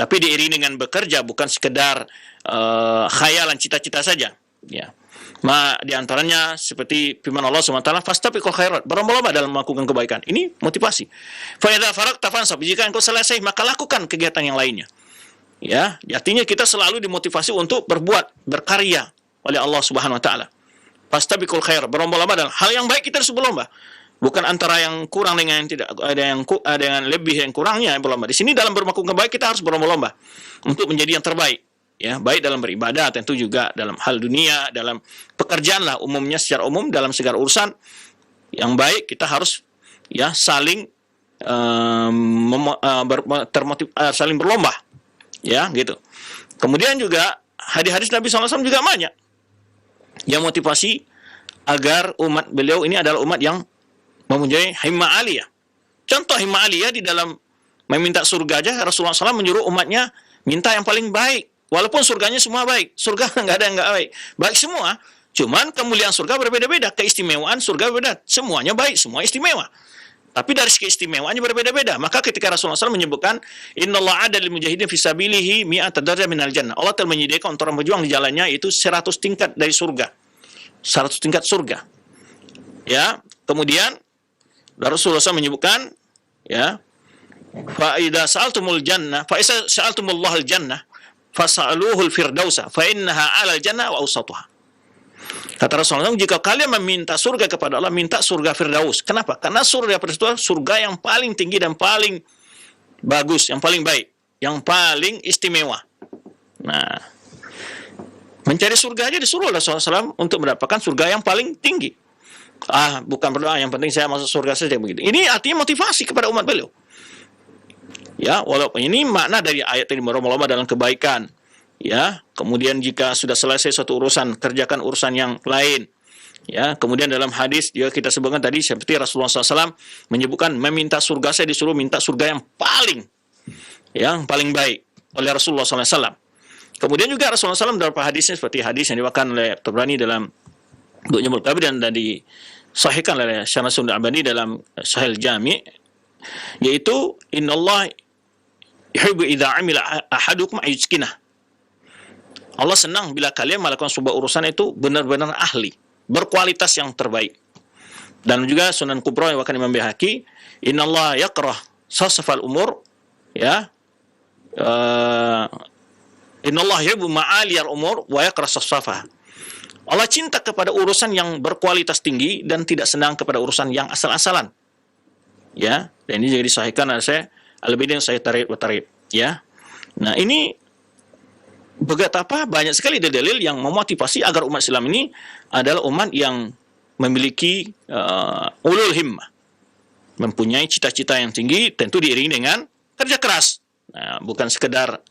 S1: Tapi diiringi dengan bekerja, bukan sekedar khayalan cita-cita saja. Ya. Di antaranya seperti firman Allah SWT, fastabiqul khairat, berlomba-lomba dalam melakukan kebaikan. Ini motivasi. Fa idza faragta fansab, jika engkau selesai maka lakukan kegiatan yang lainnya. Ya, artinya kita selalu dimotivasi untuk berbuat, berkarya oleh Allah Subhanahu wa taala. Fastabiqul khairat, berlomba-lomba dalam hal yang baik, kita harus berlomba. Bukan antara yang kurang dengan yang tidak, ada yang lebih, yang kurangnya berlomba. Di sini dalam bermelakukan baik kita harus berlomba-lomba untuk menjadi yang terbaik. Ya, baik dalam beribadah, tentu juga dalam hal dunia, dalam pekerjaan lah umumnya, secara umum dalam segala urusan yang baik kita harus ya saling saling berlomba, ya gitu. Kemudian juga hadis-hadis Nabi SAW juga banyak yang motivasi agar umat beliau ini adalah umat yang mempunyai himmah aliyah. Contoh himmah aliyah di dalam meminta surga aja, Rasulullah SAW menyuruh umatnya minta yang paling baik. Walaupun surganya semua baik, surga nggak ada yang nggak baik, baik semua. Cuman kemuliaan surga berbeda-beda, keistimewaan surga berbeda, semuanya baik, semua istimewa. Tapi dari segi keistimewaannya berbeda-beda. Maka ketika Rasulullah SAW menyebutkan, Innallaha ada lil mujahidin fisabilihi mi'ata darajah minal jannah. Allah telah menyediakan untuk orang berjuang di jalannya itu 100 tingkat dari surga. 100 tingkat surga. Ya, kemudian Rasulullah SAW menyebutkan, ya, fa idza sa'altumul jannah, fa idza sa'altumullahal jannah, fas'aluhul firdausa fa innaha 'alal jannah wa awsatuha. Kata Rasulullah, jika kalian meminta surga kepada Allah, minta surga Firdaus. Kenapa? Karena surga Firdaus surga yang paling tinggi dan paling bagus, yang paling baik, yang paling istimewa. Nah, mencari surga aja disuruh Rasulullah SAW untuk mendapatkan surga yang paling tinggi. Bukan berdoa, yang penting saya masuk surga saja begitu. Ini artinya motivasi kepada umat beliau. Ya, walaupun ini makna dari ayat ini, berlomba-lomba dalam kebaikan. Ya, kemudian jika sudah selesai suatu urusan, kerjakan urusan yang lain. Ya, kemudian dalam hadis juga kita sebutkan tadi seperti Rasulullah SAW menyebutkan meminta surga, saya disuruh minta surga yang paling baik oleh Rasulullah SAW. Kemudian juga Rasulullah SAW dalam hadisnya seperti hadis yang diwakilkan oleh Tabrani dalam Mu'jamul Kabir dan disahihkan oleh Syekh Nasruddin Albani dalam Sahih Jami', yaitu innallaha yuhibbu idza amila ahadukum ayyuskinah. Allah senang bila kalian melakukan sebuah urusan itu benar-benar ahli, berkualitas yang terbaik. Dan juga Sunan Kubra yang diwakilkan Imam Baihaqi, innallaha yakrah sasfal umur, ya, innallaha yuhibbu ma'aliyal umur wa yakrah sasfaha. Allah cinta kepada urusan yang berkualitas tinggi dan tidak senang kepada urusan yang asal-asalan. Ya, dan ini juga disahihkan oleh saya Al-Albani Sahih Targhib wa Tarhib, ya. Nah, ini betapa banyak sekali dalil yang memotivasi agar umat Islam ini adalah umat yang memiliki ulul himmah, mempunyai cita-cita yang tinggi, tentu diiringi dengan kerja keras. Nah, bukan sekedar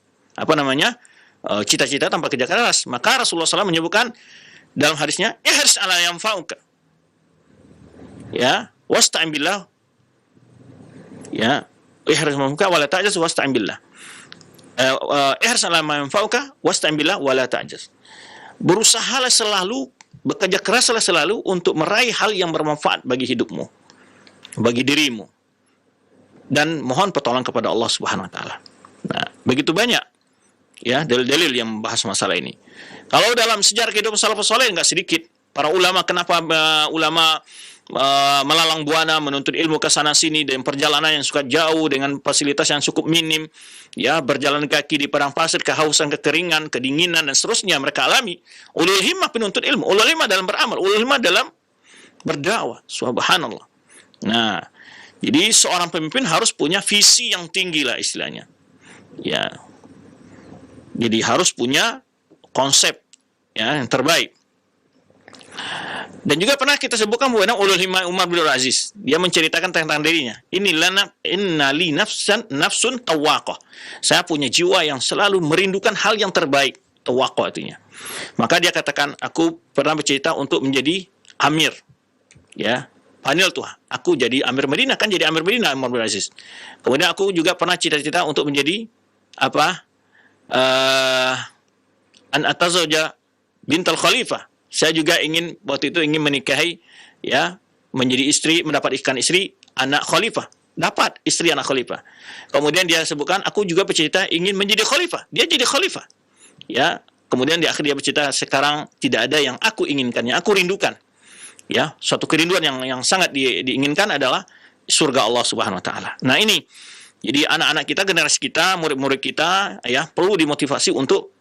S1: cita-cita tanpa kerja keras. Maka Rasulullah SAW menyebutkan dalam hadisnya, ihris ala yanfa'uka, ya, wasta'in billah, ya, ihris ala yanfa'uka wala ta'jaz wasta'in billah. Ihris ala yanfa'uka wasta'in billah wala ta'jaz. Berusahalah selalu, bekerja keraslah selalu untuk meraih hal yang bermanfaat bagi hidupmu, bagi dirimu, dan mohon pertolongan kepada Allah Subhanahu wa taala. Nah, begitu banyak ya dalil-dalil yang membahas masalah ini. Kalau dalam sejarah kehidupan salafus saleh enggak sedikit para ulama, kenapa ulama melalang buana menuntut ilmu ke sana sini dan perjalanan yang suka jauh dengan fasilitas yang cukup minim, ya, berjalan kaki di padang pasir, kehausan, kekeringan, kedinginan dan seterusnya mereka alami. Ulul himmah penuntut ilmu, ulul himmah dalam beramal, ulul himmah dalam berdakwah. Subhanallah. Nah, jadi seorang pemimpin harus punya visi yang tinggi lah istilahnya. Ya. Jadi harus punya konsep ya yang terbaik. Dan juga pernah kita sebutkan bahwa ulul himmah Umar bin Abdul Aziz, dia menceritakan tentang dirinya. Innali nafsun tawaqah. Saya punya jiwa yang selalu merindukan hal yang terbaik. Tawaqah artinya. Maka dia katakan, aku pernah bercerita untuk menjadi amir. Ya, panil tuh. Aku jadi amir Madinah, kan jadi amir Madinah Umar bin Aziz. Kemudian aku juga pernah cita-cita untuk menjadi an atazawja bintal khalifah. Saya juga waktu itu ingin menikahi, ya, menjadi istri, mendapatkan istri anak khalifah. Dapat istri anak khalifah. Kemudian dia sebutkan, aku juga bercerita ingin menjadi khalifah. Dia jadi khalifah. Ya, kemudian di akhir dia bercerita, sekarang tidak ada yang aku inginkan, yang aku rindukan. Ya, suatu kerinduan yang sangat diinginkan adalah surga Allah Subhanahu wa taala. Nah, ini jadi anak-anak kita, generasi kita, murid-murid kita, ya, perlu dimotivasi untuk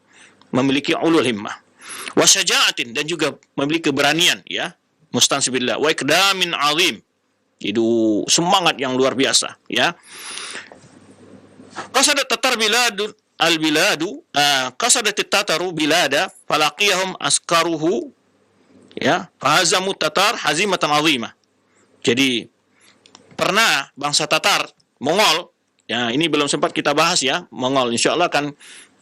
S1: memiliki ulul himmah. Wasyaja'atin, dan juga memiliki keberanian, ya, mustansibillah, wa ikdamin azim, itu semangat yang luar biasa, ya. Qasadat tatar biladu al-biladu, qasadat tataru bilada falaqiyahum askaruhu, ya, fahazamu tatar hazimatan azimah. Jadi pernah bangsa Tatar, Mongol, ya, ini belum sempat kita bahas, ya, Mongol, insyaallah akan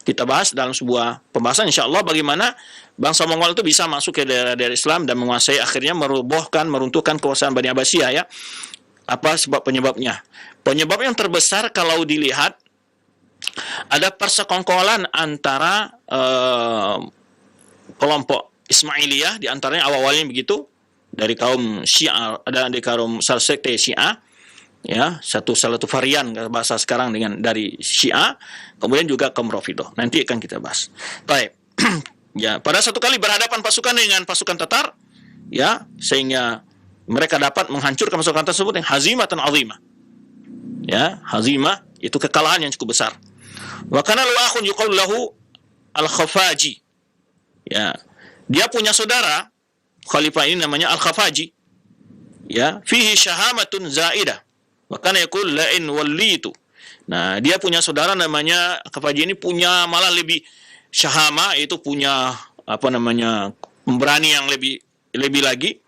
S1: kita bahas dalam sebuah pembahasan insyaallah bagaimana bangsa Mongol itu bisa masuk ke daerah-daerah Islam dan menguasai, akhirnya meruntuhkan kekuasaan Bani Abbasiyah, ya. Apa sebab penyebabnya? Penyebab yang terbesar kalau dilihat ada persekongkolan antara kelompok Ismailiyah, di antaranya awal-awalnya begitu, dari kaum Syiah, ada di kaum sekte Syiah, ya, salah satu varian bahasa sekarang dari Syiah, kemudian juga kaum Rafidhah. Nanti akan kita bahas. Baik. Ya, pada satu kali berhadapan pasukan dengan pasukan Tatar, ya, sehingga mereka dapat menghancurkan pasukan tersebut yang hazimatan azimah. Ya, hazimah itu kekalahan yang cukup besar. Wa kana lahu akhun yuqalu lahu al-Khafaji. Ya, dia punya saudara khalifah ini namanya al-Khafaji. Ya, fihi syahamatun zaidah. Wa kana yaqul la in wallitu. Nah, dia punya saudara namanya Khafaji ini punya malah lebih syahama, itu punya pemberani yang lebih lagi,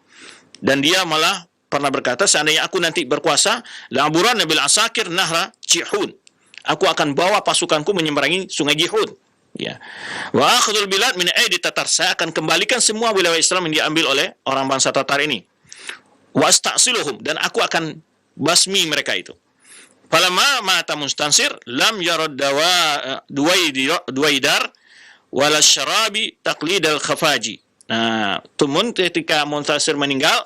S1: dan dia malah pernah berkata, seandainya aku nanti berkuasa, la'aburan bil asakir nahra Jihun, aku akan bawa pasukanku menyeberangi sungai Jihun. Ya. Wa akhudul bilad min aidi Tatar. Saya akan kembalikan semua wilayah Islam yang diambil oleh orang bangsa Tatar ini. Wa astasiluhum, dan aku akan basmi mereka itu. Falamma mata Mustansir lam yarad duwaidar wala syarabi taqlid al-khafaji. Nah, tumun ketika Mustansir meninggal,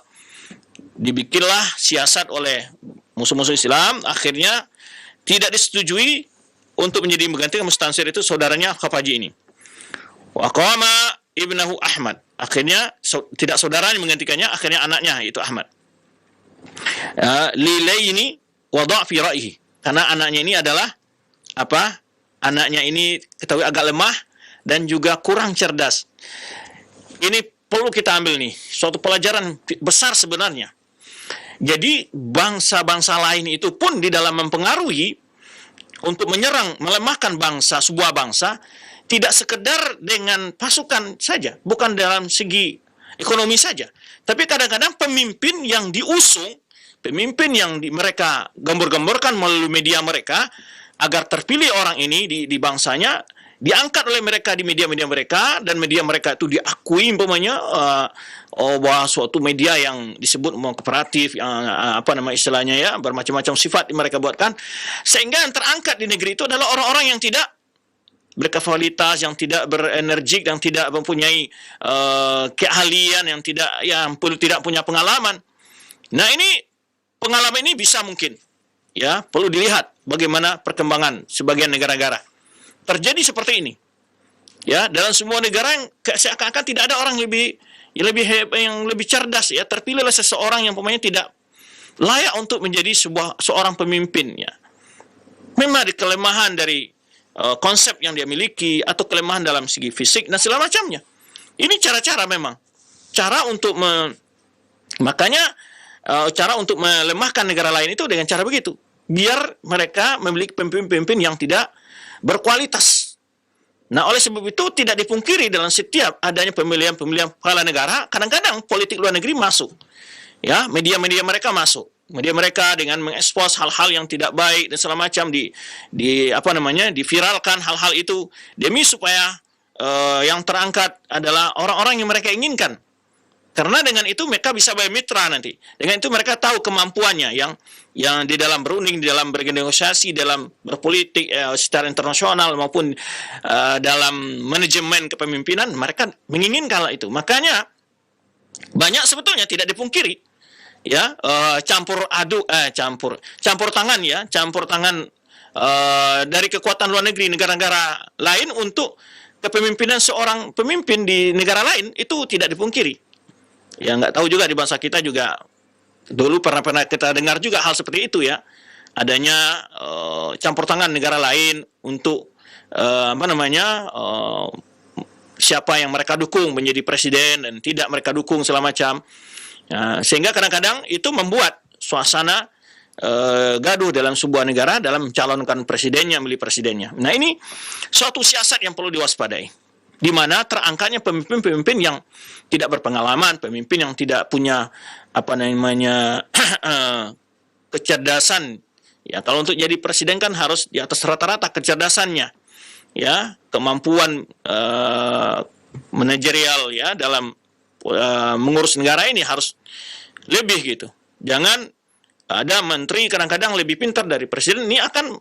S1: dibikinlah siasat oleh musuh-musuh Islam, akhirnya tidak disetujui untuk menjadi menggantikan Mustansir itu saudaranya Khafaji ini. Wa qama ibnahu Ahmad. Akhirnya tidak saudaranya menggantikannya, akhirnya anaknya itu Ahmad. Lilaini wada' fi ra'yihi. Karena anaknya ini adalah apa? Anaknya ini ketahui agak lemah dan juga kurang cerdas. Ini perlu kita ambil nih, suatu pelajaran besar sebenarnya. Jadi bangsa-bangsa lain itu pun di dalam mempengaruhi untuk menyerang, melemahkan bangsa, sebuah bangsa, tidak sekedar dengan pasukan saja, bukan dalam segi ekonomi saja, tapi kadang-kadang pemimpin yang diusung, pemimpin yang mereka gembor-gemborkan melalui media mereka, agar terpilih orang ini di bangsanya, diangkat oleh mereka di media-media mereka, dan media mereka itu diakui umpamanya bahwa suatu media yang disebut kooperatif, yang apa nama istilahnya ya, bermacam-macam sifat mereka buatkan, sehingga yang terangkat di negeri itu adalah orang-orang yang tidak berkualitas, yang tidak berenergik, yang tidak mempunyai keahlian, yang tidak punya pengalaman. Nah, ini pengalaman ini bisa mungkin ya perlu dilihat bagaimana perkembangan sebagian negara-negara. Terjadi seperti ini. Ya, dalam semua negara yang seakan-akan tidak ada orang yang lebih cerdas ya, terpilihlah seseorang yang pemainnya tidak layak untuk menjadi seorang pemimpin ya. Memang ada kelemahan dari konsep yang dia miliki, atau kelemahan dalam segi fisik dan segala macamnya. Ini cara-cara memang. Cara untuk makanya cara untuk melemahkan negara lain itu dengan cara begitu. Biar mereka memiliki pemimpin-pemimpin yang tidak berkualitas. Nah, oleh sebab itu tidak dipungkiri dalam setiap adanya pemilihan-pemilihan kepala negara, kadang-kadang politik luar negeri masuk. Ya, media-media mereka masuk. Media mereka dengan mengekspos hal-hal yang tidak baik dan segala macam diviralkan hal-hal itu demi supaya yang terangkat adalah orang-orang yang mereka inginkan. Karena dengan itu mereka bisa bermitra nanti. Dengan itu mereka tahu kemampuannya yang di dalam berunding, di dalam bernegosiasi, dalam berpolitik secara internasional maupun dalam manajemen kepemimpinan, mereka menginginkan hal itu. Makanya banyak sebetulnya tidak dipungkiri ya, campur tangan ya, campur tangan dari kekuatan luar negeri negara-negara lain untuk kepemimpinan seorang pemimpin di negara lain, itu tidak dipungkiri. Ya, nggak tahu juga di bangsa kita juga dulu pernah kita dengar juga hal seperti itu ya, adanya campur tangan negara lain untuk siapa yang mereka dukung menjadi presiden dan tidak mereka dukung segala macam. Sehingga kadang-kadang itu membuat suasana gaduh dalam sebuah negara dalam mencalonkan presidennya, milih presidennya. Nah, ini suatu siasat yang perlu diwaspadai, di mana terangkatnya pemimpin-pemimpin yang tidak berpengalaman, pemimpin yang tidak punya kecerdasan. Ya, kalau untuk jadi presiden kan harus di atas rata-rata kecerdasannya, ya, kemampuan manajerial ya dalam mengurus negara ini harus lebih gitu. Jangan ada menteri kadang-kadang lebih pintar dari presiden, ini akan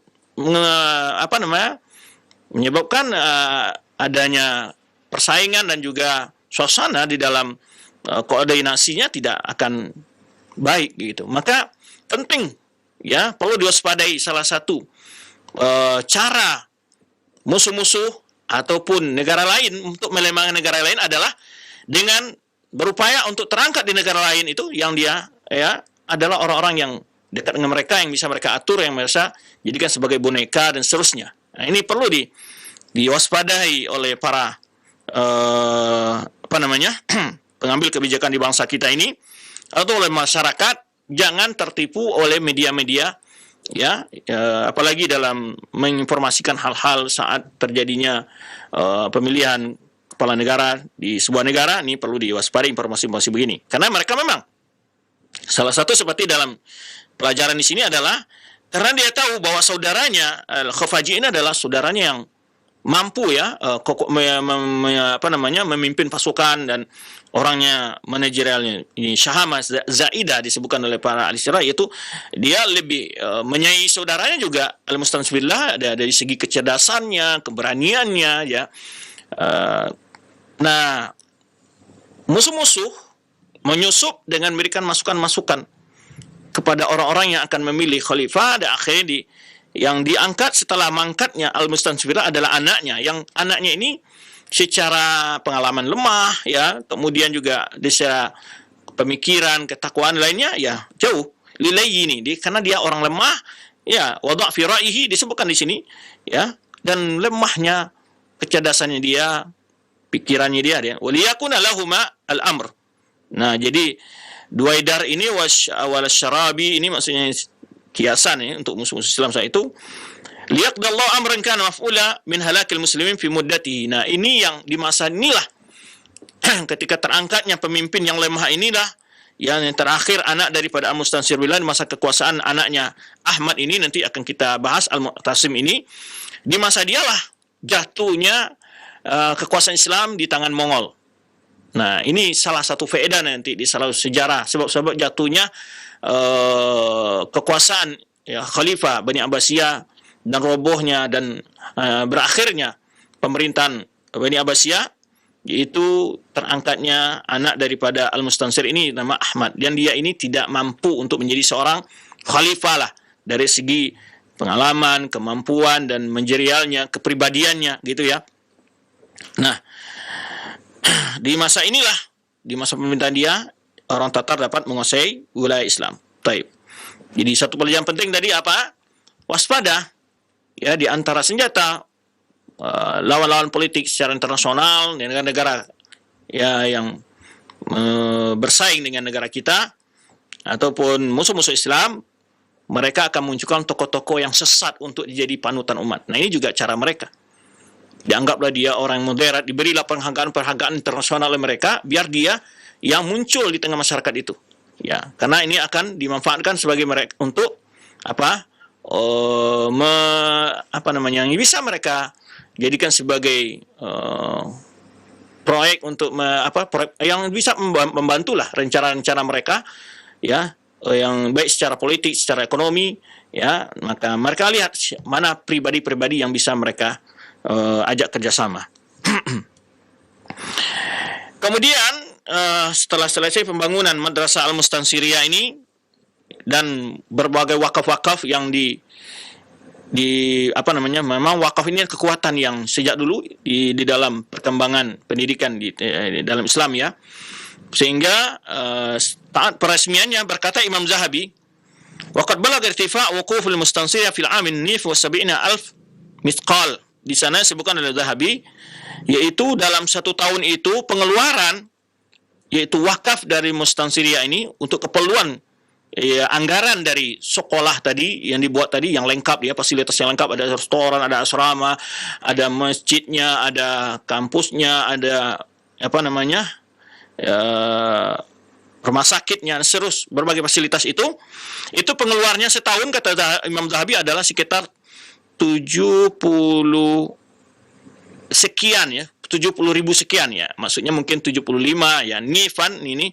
S1: menyebabkan adanya persaingan dan juga suasana di dalam koordinasinya tidak akan baik gitu. Maka penting ya, perlu diwaspadai. Salah satu cara musuh-musuh ataupun negara lain untuk melemahkan negara lain adalah dengan berupaya untuk terangkat di negara lain itu yang dia ya adalah orang-orang yang dekat dengan mereka, yang bisa mereka atur, yang bisa jadikan sebagai boneka dan seterusnya. Nah, ini perlu diwaspadai oleh para pengambil kebijakan di bangsa kita ini, atau oleh masyarakat. Jangan tertipu oleh media-media ya, apalagi dalam menginformasikan hal-hal saat terjadinya pemilihan kepala negara di sebuah negara. Ini perlu diwaspadai informasi-informasi begini, karena mereka memang salah satu seperti dalam pelajaran di sini adalah karena dia tahu bahwa saudaranya Khafaji ini adalah saudaranya yang mampu ya memimpin pasukan dan orangnya manajerialnya ini syahama zaidah disebutkan oleh para ahli sirah, yaitu dia lebih menyayangi saudaranya juga al-mustansifillah dari segi kecerdasannya, keberaniannya ya. Nah, musuh-musuh menyusup dengan memberikan masukan-masukan kepada orang-orang yang akan memilih khalifah, dan akhirnya yang diangkat setelah mangkatnya al-mustansifillah adalah anaknya, yang anaknya ini secara pengalaman lemah ya, kemudian juga secara pemikiran, ketakwaan lainnya ya jauh lilayini karena dia orang lemah ya, wada' fi ra'yihi disebutkan di sini ya, dan lemahnya kecerdasannya dia, pikirannya dia waliyakuna lahuma al-amr. Nah, jadi Duaidar ini wal syarabi ini maksudnya kiasan ya untuk musuh-musuh Islam saat itu. Liyaqdallahu amran kana maf'ula min halakil muslimin fi muddatihi. Nah, ini yang di masa inilah ketika terangkatnya pemimpin yang lemah inilah yang terakhir anak daripada Al-Mustansir Billah, masa kekuasaan anaknya Ahmad ini nanti akan kita bahas, Al-Mu'tasim ini, di masa dialah jatuhnya kekuasaan Islam di tangan Mongol. Nah, ini salah satu faedah nanti di salah sejarah sebab jatuhnya kekuasaan ya, Khalifah Bani Abbasiyah dan robohnya dan berakhirnya pemerintahan Bani Abbasiyah, yaitu terangkatnya anak daripada Al-Mustansir ini nama Ahmad, dan dia ini tidak mampu untuk menjadi seorang khalifah lah dari segi pengalaman, kemampuan dan manjerialnya, kepribadiannya gitu ya. Nah, di masa inilah, di masa pemerintahan dia, orang Tatar dapat menguasai wilayah Islam. Taib. Jadi satu pelajaran penting tadi apa? Waspada ya di antara senjata lawan-lawan politik secara internasional, negara-negara ya yang bersaing dengan negara kita ataupun musuh-musuh Islam, mereka akan munculkan tokoh-tokoh yang sesat untuk jadi panutan umat. Nah, ini juga cara mereka. Dianggaplah dia orang moderat, diberilah penghargaan internasional oleh mereka, biar dia yang muncul di tengah masyarakat itu. Ya, karena ini akan dimanfaatkan sebagai mereka untuk apa? Yang bisa mereka jadikan sebagai proyek untuk proyek yang bisa membantulah rencana-rencana mereka ya, yang baik secara politik, secara ekonomi ya. Maka mereka lihat mana pribadi-pribadi yang bisa mereka ajak kerjasama. Kemudian setelah selesai pembangunan Madrasah Al-Mustansiriyah ini dan berbagai wakaf-wakaf yang memang wakaf ini kekuatan yang sejak dulu di dalam perkembangan pendidikan di dalam Islam ya, sehingga taat peresmiannya berkata Imam Zahabi, waqad balagha irtifa' wuquful mustansiriyah fil 'am an-nif wa 70,000 mithqal. Di sana disebutkan oleh Zahabi, yaitu dalam 1 tahun itu pengeluaran yaitu wakaf dari Mustansiriyah ini untuk keperluan ya, anggaran dari sekolah tadi yang dibuat tadi yang lengkap ya, fasilitas yang lengkap, ada restoran, ada asrama, ada masjidnya, ada kampusnya, ada rumah sakitnya, serus berbagai fasilitas itu pengeluarannya setahun kata Imam Zahabi adalah sekitar 70 sekian ya, 70.000 sekian ya, maksudnya mungkin 75 ya, nifan ini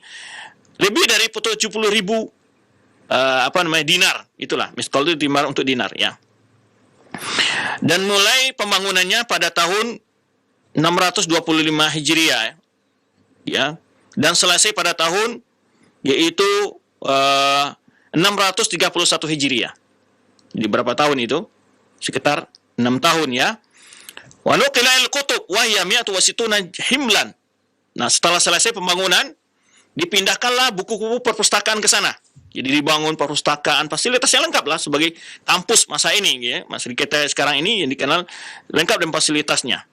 S1: lebih dari 70.000 dinar, itulah miskal itu dinar untuk dinar ya. Dan mulai pembangunannya pada tahun 625 Hijriah ya, dan selesai pada tahun yaitu 631 Hijriah. Jadi berapa tahun itu? Sekitar 6 tahun ya. Wa nuqila al-kutub wa hiya 160 himlan. Nah, setelah selesai pembangunan dipindahkanlah buku-buku perpustakaan ke sana. Jadi dibangun perpustakaan, fasilitas yang lengkap lah sebagai kampus masa ini ya. Masa kita sekarang ini yang dikenal lengkap dan fasilitasnya.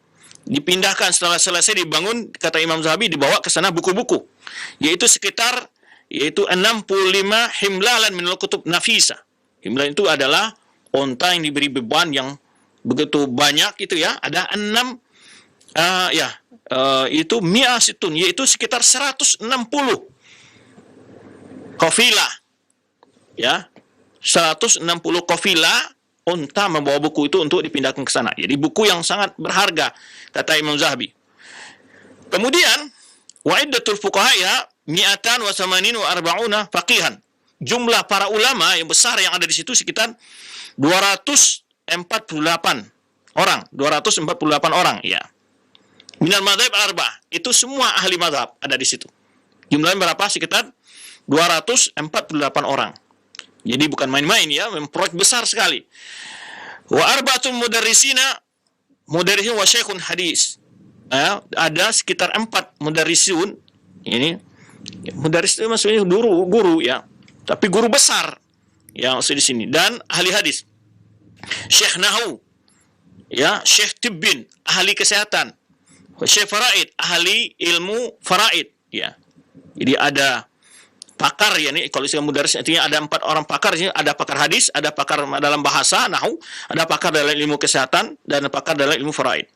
S1: Dipindahkan setelah selesai dibangun, kata Imam Zahabi, dibawa ke sana buku-buku. Yaitu sekitar 65 himlalan minal kutub nafisa. Himlan itu adalah onta yang diberi beban yang begitu banyak itu ya. Ada 6 itu mi'asitun, yaitu sekitar 160 kafilah ya, 160 kafilah unta membawa buku itu untuk dipindahkan ke sana. Jadi buku yang sangat berharga, kata Imam Zahabi. Kemudian wa iddatul fuqaha mi'atan wa samanin wa arba'una faqihan. Jumlah para ulama yang besar yang ada di situ sekitar 248 orang, 248 orang ya. Minal madzhab al-arba'ah, itu semua ahli mazhab ada di situ. Jumlahnya berapa? Sekitar 248 orang. Jadi bukan main-main ya, memang proyek besar sekali. Wa arba'atun mudarrisin wa syekhun hadis. Ada sekitar 4 mudarrisun. Ini mudarris itu maksudnya guru ya. Tapi guru besar yang maksud di sini, dan ahli hadis. Syekh Nahu, ya, Syekh Tibbin, ahli kesehatan. Syekh Faraid, ahli ilmu faraid, ya. Jadi ada pakar ya, nih kalau istilah mudarris artinya ada 4 orang pakar, ada pakar hadis, ada pakar dalam bahasa Nahu, ada pakar dalam ilmu kesehatan, dan pakar dalam ilmu faraid.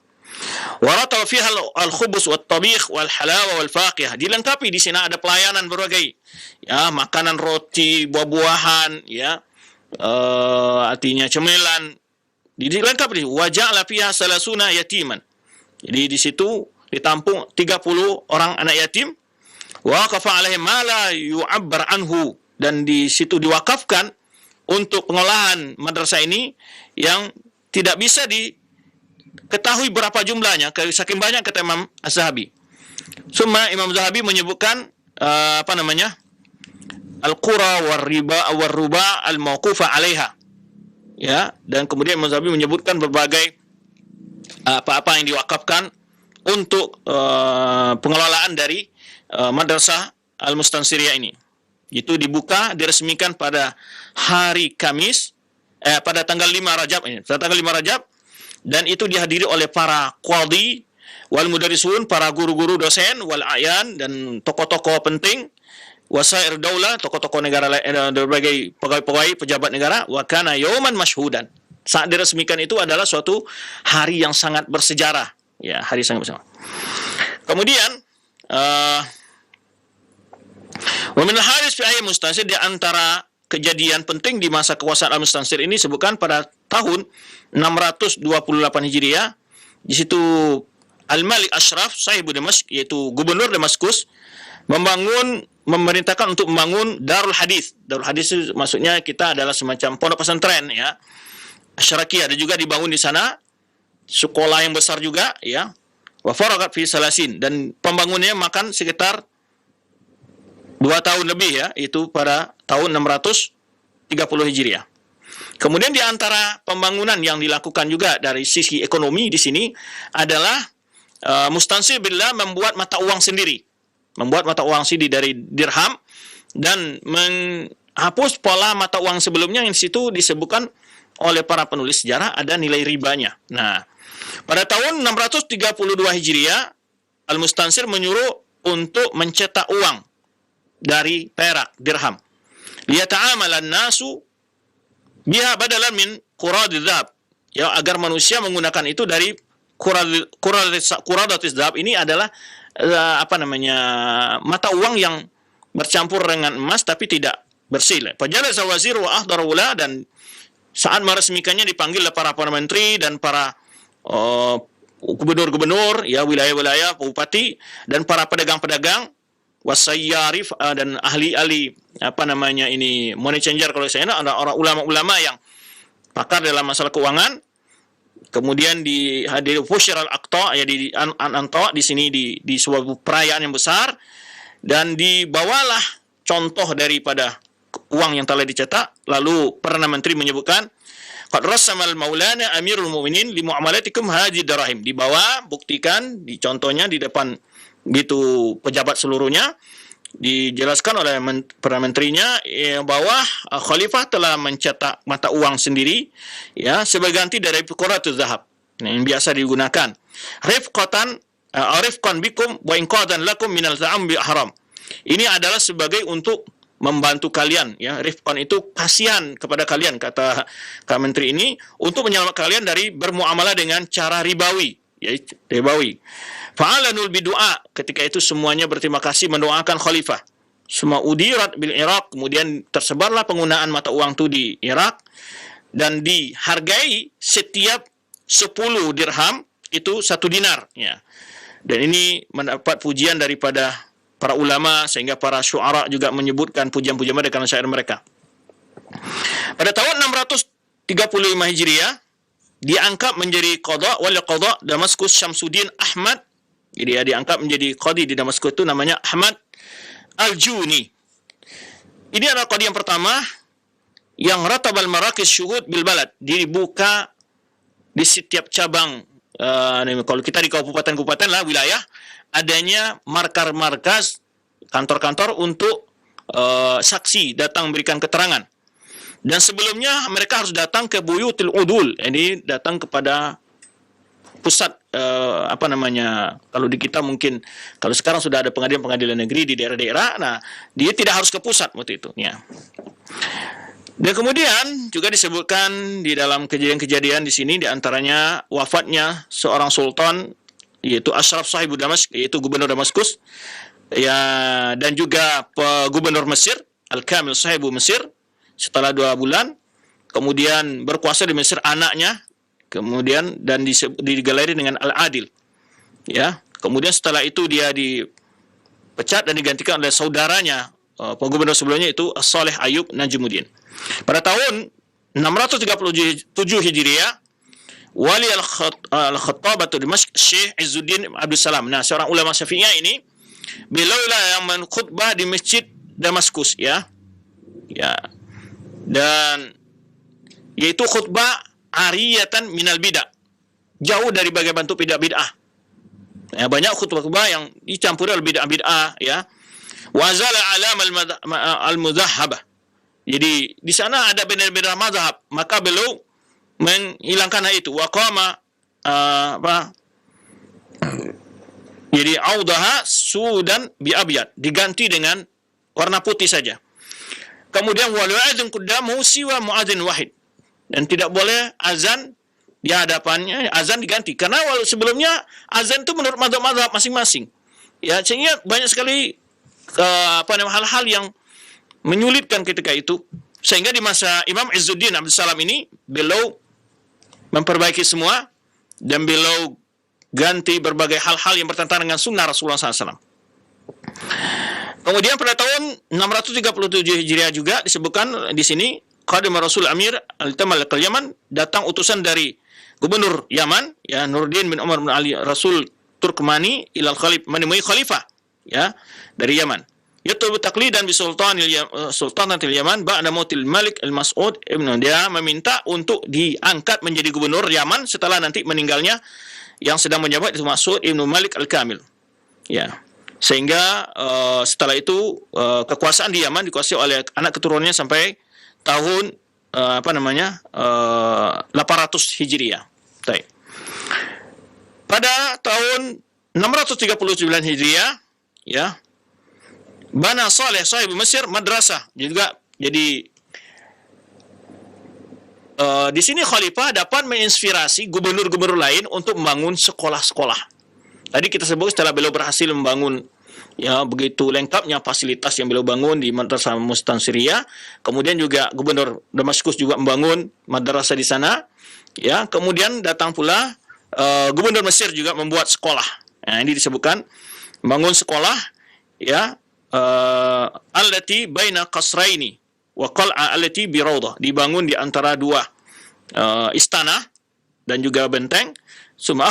S1: Warataba fiha al-khubuz wat tabikh wal halawa wal faqih. Dilengkapi di sini ada pelayanan berbagai ya, makanan, roti, buah-buahan ya, artinya cemilan. Dilengkapi. Wa ja'ala fiha salasuna yatiman. Jadi di situ ditampung 30 orang anak yatim. Wa waqafa alaihim ma la yu'abbar anhu, dan di situ diwakafkan untuk pengolahan madrasah ini yang tidak bisa diketahui berapa jumlahnya, saking banyak, kata Imam Az-Zahabi. Summa Imam Zahabi menyebutkan al-qura war-ruba al-mawqufa 'alaiha. Ya, dan kemudian Imam Zahabi menyebutkan berbagai apa-apa yang diwakafkan untuk pengelolaan dari Madrasah Al-Mustansiriyah ini. Itu dibuka, diresmikan pada hari Kamis, pada tanggal 5 Rajab ini. Pada tanggal 5 Rajab, dan itu dihadiri oleh para qadhi wal mudarrisun, para guru-guru dosen, wal ayan, dan tokoh-tokoh penting, wasair daulah, tokoh-tokoh negara, berbagai pegawai-pegawai pejabat negara. Wa kana yauman mashhudan. Saat diresmikan itu adalah suatu hari yang sangat bersejarah, ya, hari sangat bersejarah. Kemudian wa min al-haris fi ayyi mustansir, di antara kejadian penting di masa kekuasaan Al-Mustansir ini sebutkan pada tahun 628 Hijriah. Di situ Al-Malik Ashraf Sahibu Damasq, yaitu gubernur Damaskus, memerintahkan untuk membangun Darul Hadis. Darul Hadis itu maksudnya kita adalah semacam pondok pesantren ya. Asyraqiyah ada juga dibangun di sana, sekolah yang besar juga ya. Wa faragat fi salasin, dan pembangunannya makan sekitar 2 tahun lebih ya, itu pada tahun 630 Hijriah. Kemudian di antara pembangunan yang dilakukan juga dari sisi ekonomi di sini adalah Mustansir Billah membuat mata uang sendiri. Membuat mata uang sendiri dari dirham, dan menghapus pola mata uang sebelumnya yang di situ disebutkan oleh para penulis sejarah ada nilai ribanya. Nah, pada tahun 632 Hijriah, Al-Mustansir menyuruh untuk mencetak uang dari perak, dirham. Liyata'amalan nasu biha badalan min quradil dhahab. Ya, agar manusia menggunakan itu dari quradatis dhahab. Ini adalah mata uang yang bercampur dengan emas tapi tidak bersih. Fajalasa wazir wa ahdara wala, dan saat meresmikannya dipanggil para menteri dan para gubernur-gubernur ya, wilayah-wilayah, bupati, dan para pedagang-pedagang, wasayyarif, dan ahli-ahli money changer, kalau saya ada orang ulama-ulama yang pakar dalam masalah keuangan. Kemudian dihadiri Fushir al-Aqta, ya, di Anto, di sini di sebuah perayaan yang besar, dan dibawalah contoh daripada uang yang telah dicetak. Lalu Perdana Menteri menyebutkan, qad rassamal maulana amirul mu'minin li mu'amalatikum hadhihi darahim. Dibawa, buktikan, dicontohnya di depan gitu pejabat seluruhnya, dijelaskan oleh Perdana Menterinya bahwa Khalifah telah mencetak mata uang sendiri ya, sebagai ganti dari quratuz zahab yang biasa digunakan. Rifqan bikum wa inqadan lakum minal za'am bi haram. Ini adalah sebagai untuk membantu kalian ya. Rifqan itu kasihan kepada kalian, kata Menteri ini, untuk menyelamatkan kalian dari bermuamalah dengan cara ribawi, ya, ribawi. Fa'alanul bidu'a, ketika itu semuanya berterima kasih, mendoakan khalifah. Semua udirat bil Iraq, kemudian tersebarlah penggunaan mata uang itu di Irak. dan dihargai setiap 10 dirham itu 1 dinar, ya. Dan ini mendapat pujian daripada para ulama, sehingga para syu'ara juga menyebutkan pujian-pujian mereka dalam syair mereka. Pada tahun 635 Hijriah diangkat menjadi qadha wali qadha Damaskus Syamsuddin Ahmad. Jadi dia diangkat menjadi qadi di Damaskus itu namanya Ahmad Al-Juni. Ini adalah qadi yang pertama yang ratabal marakis syuhud bil balad, dibuka di setiap cabang. Kalau kita di kabupaten-kabupaten lah, wilayah, adanya markas-markas, kantor-kantor untuk saksi datang memberikan keterangan. Dan sebelumnya mereka harus datang ke buyutil udul, ini datang kepada pusat kalau di kita mungkin, kalau sekarang sudah ada pengadilan-pengadilan negeri di daerah-daerah, nah dia tidak harus ke pusat waktu itu, ya. Dan kemudian juga disebutkan di dalam kejadian-kejadian di sini, diantaranya wafatnya seorang sultan, yaitu Ashraf Sahibu Damaskus, yaitu gubernur Damaskus, ya, dan juga gubernur Mesir, Al-Kamil Sahibu Mesir, setelah 2 bulan, kemudian berkuasa di Mesir anaknya, kemudian dan digelar dengan Al-Adil, ya. Kemudian setelah itu dia dipecat dan digantikan oleh saudaranya, gubernur sebelumnya itu Saleh Ayub Najmuddin. Pada tahun 637 Hijriah, Wali Al-Khattabatu Dimashq Syekh Izzuddin Abdul Salam. Nah, seorang ulama Syafi'iyah ini, beliau yang menkhutbah di Masjid Damaskus, ya. Ya. Dan yaitu khutbah ariyatan minal bid'ah. Jauh dari bagai bentuk bid'ah. Ya, banyak khutbah-khutbah yang dicampuri oleh bid'ah, ya. Wa zala alam al-mudhahhabah. Jadi di sana ada beda-beda mazhab, maka beliau menghilangkan hal itu. Wa qama jadi audaha sudan bi abyad, diganti dengan warna putih saja. Kemudian wal adzan qaddamu siwa muadzin wahid, dan tidak boleh azan di hadapannya, azan diganti, karena sebelumnya azan itu menurut mazhab masing-masing, ya, sehingga banyak sekali hal-hal yang menyulitkan ketika itu, sehingga di masa Imam Izzuddin Abdul Salam ini beliau memperbaiki semua, dan beliau ganti berbagai hal-hal yang bertentangan dengan sunnah Rasulullah SAW. Kemudian pada tahun 637 Hijriah juga disebutkan di sini, Qadim Rasul Amir Al-Tamal Yaman, datang utusan dari gubernur Yaman, ya, Nuruddin bin Umar bin Ali Rasul Turkmani ilal Khalif, menemui khalifah, ya, dari Yaman. Yaitu taqlidan bi sultanatil Yaman ba'da mautil Malik Al-Mas'ud ibn, dia meminta untuk diangkat menjadi gubernur Yaman setelah nanti meninggalnya yang sedang menjabat itu Mas'ud ibn Malik Al-Kamil, ya. Sehingga setelah itu kekuasaan di Yaman dikuasai oleh anak keturunannya sampai tahun 800 Hijriah. Baik. Pada tahun 639 Hijriah, ya, Bana Saleh Sahibu Mesir madrasah juga. Jadi di sini khalifah dapat menginspirasi gubernur-gubernur lain untuk membangun sekolah-sekolah. Tadi kita sebut setelah beliau berhasil membangun, ya, begitu lengkapnya fasilitas yang beliau bangun di Madrasah Mustansiriyah. Kemudian juga gubernur Damaskus juga membangun madrasah di sana, ya. Kemudian datang pula gubernur Mesir juga membuat sekolah. Nah, ini disebutkan membangun sekolah, ya, allati baina qasraini wa qal'a allati bi rawdah, dibangun di antara 2 istana dan juga benteng. Summa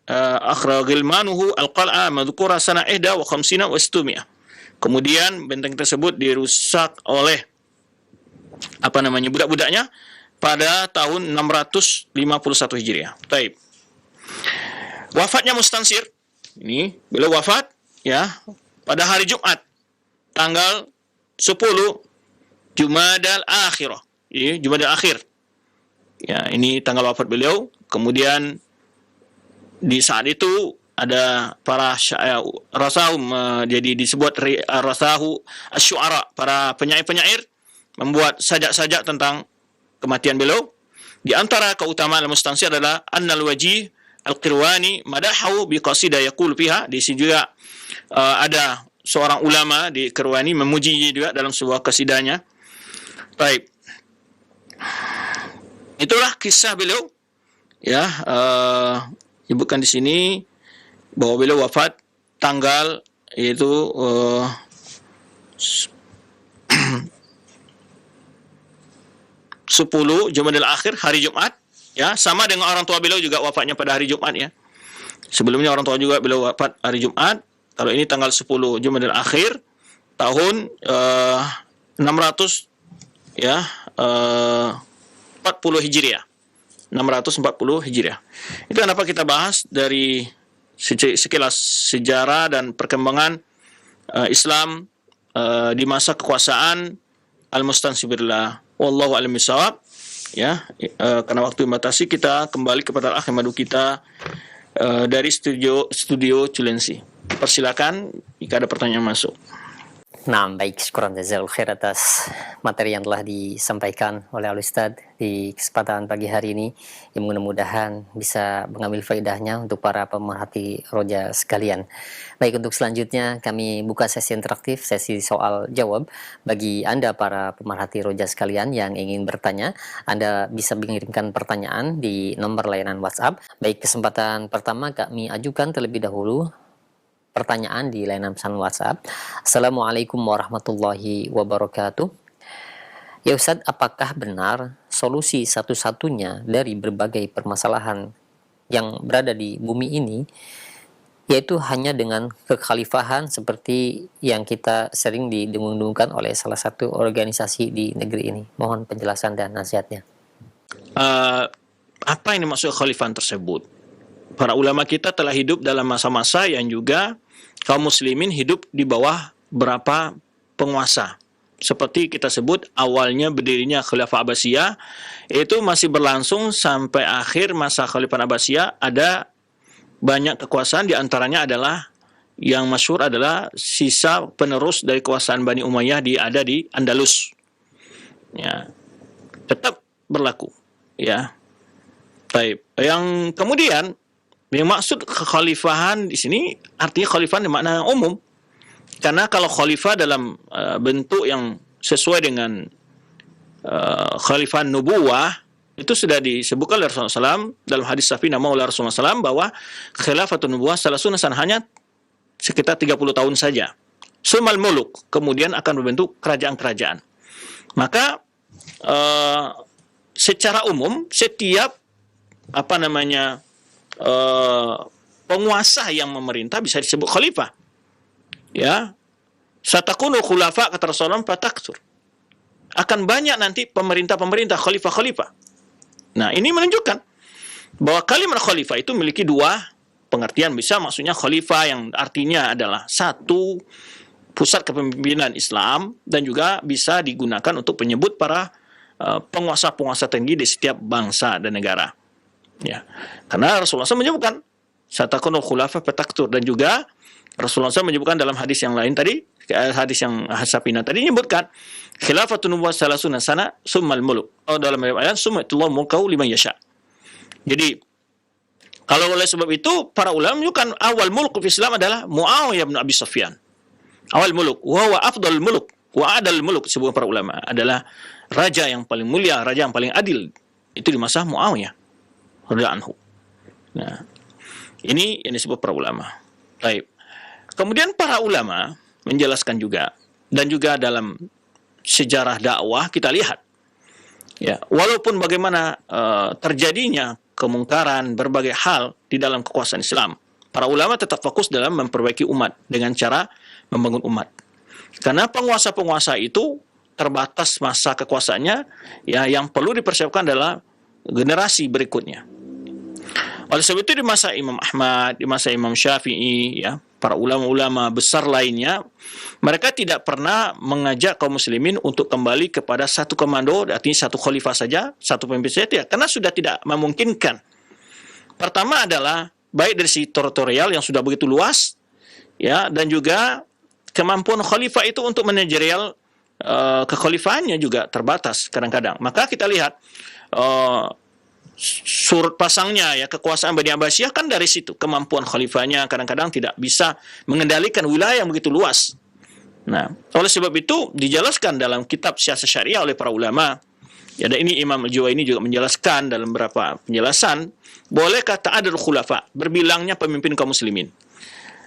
S1: akhragilmanuhu al-qal'a madhkura sana 51 wa 600. Kemudian benteng tersebut dirusak oleh budak-budaknya pada tahun 651 Hijriah. Baik. Wafatnya Mustansir, ini beliau wafat, ya, pada hari Jumat tanggal 10 Jumadal Akhirah. Ini Jumadal Akhir. Ya, ini tanggal wafat beliau. Kemudian di saat itu ada para rasahum, jadi disebut rasahu asy-syu'ara, para penyair-penyair membuat sajak-sajak tentang kematian beliau. Di antara keutamaan Al-Mustansir adalah annal wajih Al-Qirwani madahu bi qasidah yaqul fiha. Di sini juga ada seorang ulama di Qirwani memuji juga dalam sebuah kasidahnya. Baik. itulah kisah beliau, ya, disebutkan di sini bahwa beliau wafat tanggal yaitu 10 Jumadil Akhir, hari Jumat, ya, sama dengan orang tua beliau juga wafatnya pada hari Jumat, ya. Sebelumnya orang tua juga beliau wafat hari Jumat. Kalau ini tanggal 10 Jumadil Akhir tahun 600, ya, 40 Hijriah. 640 Hijriah. Itu kenapa kita bahas dari sekilas sejarah dan perkembangan Islam di masa kekuasaan Al-Mustansibillah. Wallahu a'lam bishawab. Ya, karena waktu membatasi, kita kembali kepada akhir madu kita dari studio Culensi. Persilakan jika ada pertanyaan masuk.
S2: Nah, baik, syukuran jazakallahu khair atas materi yang telah disampaikan oleh Al-Ustadz di kesempatan pagi hari ini, yang mudah-mudahan bisa mengambil faedahnya untuk para pemerhati roja sekalian. Baik, untuk selanjutnya kami buka sesi interaktif, sesi soal jawab. Bagi Anda para pemerhati roja sekalian yang ingin bertanya, Anda bisa mengirimkan pertanyaan di nomor layanan WhatsApp. Baik, kesempatan pertama kami ajukan terlebih dahulu pertanyaan di layanan pesan WhatsApp. Assalamualaikum warahmatullahi wabarakatuh. Ya Ustadz, apakah benar solusi satu-satunya dari berbagai permasalahan yang berada di bumi ini yaitu hanya dengan kekhalifahan seperti yang kita sering didengung-dengungkan oleh salah satu organisasi di negeri ini? Mohon penjelasan dan nasihatnya.
S1: Apa yang dimaksud kekhalifahan tersebut? Para ulama kita telah hidup dalam masa-masa yang juga kaum muslimin hidup di bawah berapa penguasa. Seperti kita sebut, awalnya berdirinya Khilafah Abbasiyah, itu masih berlangsung sampai akhir masa Khalifah Abbasiyah. Ada banyak kekuasaan, diantaranya adalah yang masyhur adalah sisa penerus dari kekuasaan Bani Umayyah ada di Andalus. Ya, tetap berlaku. Ya, baik. Yang kemudian yang maksud kekhalifahan di sini artinya khalifahan di makna umum. Karena kalau khalifah dalam bentuk yang sesuai dengan khalifahan nubuwah, itu sudah disebutkan oleh Rasulullah SAW dalam hadis Safinah Maula Rasulullah SAW bahwa khilafatun nubuwah salasuna sana, hanya sekitar 30 tahun saja. Sumal muluk, kemudian akan berbentuk kerajaan-kerajaan. Maka secara umum setiap penguasa yang memerintah bisa disebut khalifah. Ya, satakunu khulafa kata Rasulullah fataktsur. Akan banyak nanti pemerintah-pemerintah khalifah-khalifah. Nah, ini menunjukkan bahwa kalimat khalifah itu memiliki dua pengertian. Bisa maksudnya khalifah yang artinya adalah satu pusat kepemimpinan Islam, dan juga bisa digunakan untuk menyebut para penguasa-penguasa tinggi di setiap bangsa dan negara. Ya, karena Rasulullah SAW menyebutkan satakunu khulafa fataktur, dan juga Rasulullah SAW menyebutkan dalam hadis yang lain tadi, hadis yang Hasapina tadi menyebutkan khilafatun nubuwwah salasuna sana summal muluk, atau dalam ayat summatullah mulkau liman yasha. Jadi kalau oleh sebab itu para ulama menyebutkan awal mulk di Islam adalah Muawiyah bin Abi Sufyan. Awal muluk wa afdal muluk wa adal muluk, disebut para ulama adalah raja yang paling mulia, raja yang paling adil, itu di masa Muawiyah radhiyallahu anhu. Nah, ini yang disebut para ulama. Baik. Kemudian para ulama menjelaskan juga, dan juga dalam sejarah dakwah kita lihat, ya, walaupun bagaimana terjadinya kemungkaran berbagai hal di dalam kekuasaan Islam, para ulama tetap fokus dalam memperbaiki umat dengan cara membangun umat. Karena penguasa-penguasa itu terbatas masa kekuasaannya, ya, yang perlu dipersiapkan adalah generasi berikutnya. Oleh sebab itu di masa Imam Ahmad, di masa Imam Syafi'i, ya, para ulama-ulama besar lainnya, mereka tidak pernah mengajak kaum muslimin untuk kembali kepada satu komando, artinya satu khalifah saja, satu pemimpin saja, karena sudah tidak memungkinkan. Pertama adalah baik dari sisi teritorial yang sudah begitu luas, ya, dan juga kemampuan khalifah itu untuk manajerial kekhalifahannya juga terbatas kadang-kadang. Maka kita lihat surut pasangnya, ya, kekuasaan Bani Abbasiyah kan dari situ. Kemampuan khalifahnya kadang-kadang tidak bisa mengendalikan wilayah yang begitu luas. Nah, oleh sebab itu dijelaskan dalam kitab Siasat Syariah oleh para ulama, Ya, dan ini Imam Al-Juwaini juga menjelaskan dalam beberapa penjelasan, bolehkah ta'adul khulafa, berbilangnya pemimpin kaum muslimin.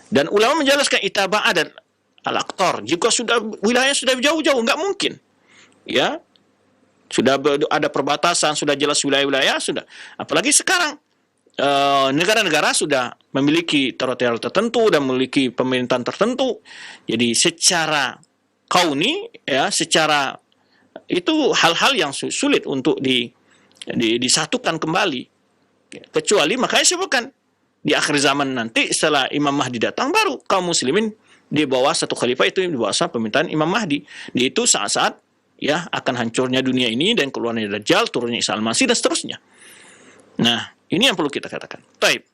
S1: Dan ulama menjelaskan itabah adat al-aqtar, jika sudah wilayah sudah jauh-jauh, nggak mungkin. Ya, sudah ada perbatasan, sudah jelas wilayah-wilayah, sudah. Apalagi sekarang negara-negara sudah memiliki teritorial tertentu dan memiliki pemerintahan tertentu. Jadi secara kauni, ya, secara itu hal-hal yang sulit untuk disatukan kembali. Kecuali makanya sebutkan di akhir zaman nanti setelah Imam Mahdi datang, baru kaum muslimin di bawah satu khalifah, itu di bawah pemerintahan Imam Mahdi. Itu saat-saat ya akan hancurnya dunia ini dan keluarnya Dajjal, turunnya Isa Al-Masih dan seterusnya. Nah, ini yang perlu kita katakan. Baik.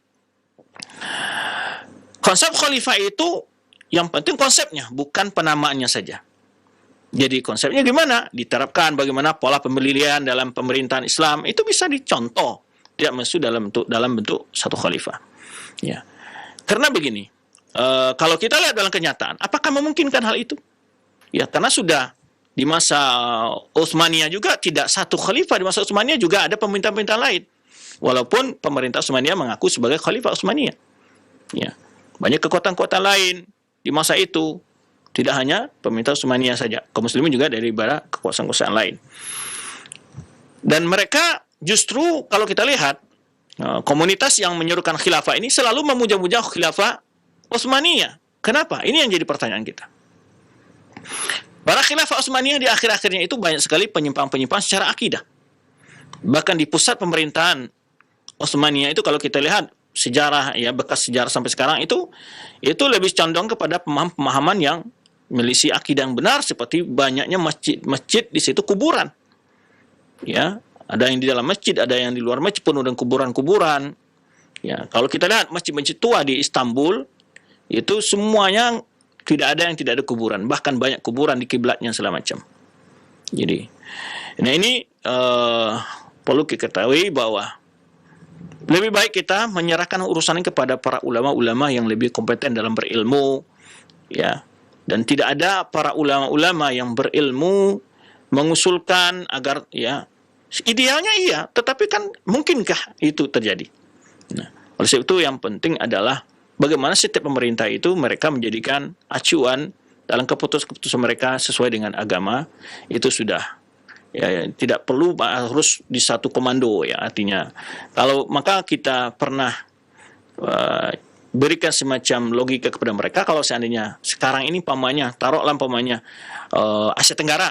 S1: Konsep khalifah itu yang penting konsepnya, bukan penamaannya saja. Jadi konsepnya gimana? Diterapkan bagaimana pola pemilihan dalam pemerintahan Islam, itu bisa dicontoh, tidak mesti dalam bentuk satu khalifah. Ya. Karena begini, kalau kita lihat dalam kenyataan, apakah memungkinkan hal itu? Ya, karena sudah di masa Utsmaniyah juga tidak satu khalifah, di masa Utsmaniyah juga ada pemerintah-pemerintah lain. Walaupun pemerintah Utsmaniyah mengaku sebagai khalifah Utsmaniyah. Ya. Banyak kekuatan-kekuatan lain di masa itu. Tidak hanya pemerintah Utsmaniyah saja, kaum muslimin juga dari beberapa kekuasaan-kekuasaan lain. Dan mereka justru kalau kita lihat, komunitas yang menyerukan khilafah ini selalu memuja-muja khilafah Utsmaniyah. Kenapa? Ini yang jadi pertanyaan kita. Para khilafah Utsmaniyah di akhir-akhirnya itu banyak sekali penyimpangan-penyimpangan secara akidah. Bahkan di pusat pemerintahan Utsmaniyah itu kalau kita lihat sejarah, ya, bekas sejarah sampai sekarang itu lebih condong kepada pemahaman yang melisi akidah yang benar, seperti banyaknya masjid di situ kuburan. Ya, ada yang di dalam masjid, ada yang di luar masjid penuh dengan kuburan-kuburan. Ya, kalau kita lihat masjid-masjid tua di Istanbul itu semuanya tidak ada yang tidak ada kuburan, bahkan banyak kuburan di kiblatnya segala macam. Jadi, nah ini perlu kita ketahui bahwa lebih baik kita menyerahkan urusan ini kepada para ulama-ulama yang lebih kompeten dalam berilmu, ya. Dan tidak ada para ulama-ulama yang berilmu mengusulkan agar, ya, idealnya iya, tetapi kan mungkinkah itu terjadi? Nah, oleh sebab itu yang penting adalah bagaimana setiap pemerintah itu mereka menjadikan acuan dalam keputusan mereka sesuai dengan agama, itu sudah, ya, tidak perlu harus di satu komando, ya. Artinya kalau maka kita pernah berikan semacam logika kepada mereka, kalau seandainya sekarang ini taruhlah Asia Tenggara,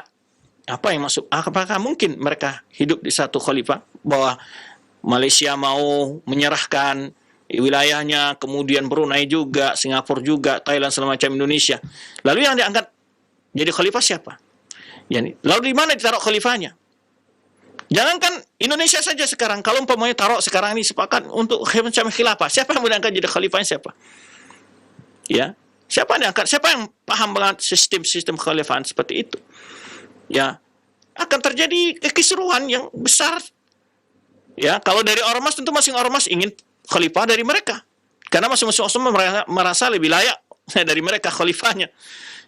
S1: apa yang masuk, apakah mungkin mereka hidup di satu khalifah, bahwa Malaysia mau menyerahkan wilayahnya, kemudian Brunei juga, Singapura juga, Thailand segala macam, Indonesia, lalu yang diangkat jadi khalifah siapa? Yani, lalu di mana ditaruh khalifahnya? Jangankan Indonesia saja sekarang, kalau umpamanya taruh sekarang ini sepakat untuk macam khilafah, siapa yang diangkat jadi khalifahnya siapa? Ya, siapa yang diangkat? Siapa yang paham banget sistem khalifahan seperti itu? Ya, akan terjadi kekisruhan yang besar. Ya, kalau dari ormas tentu masing ormas ingin khalifah dari mereka, karena masing-masing ormas merasa lebih layak dari mereka khalifahnya.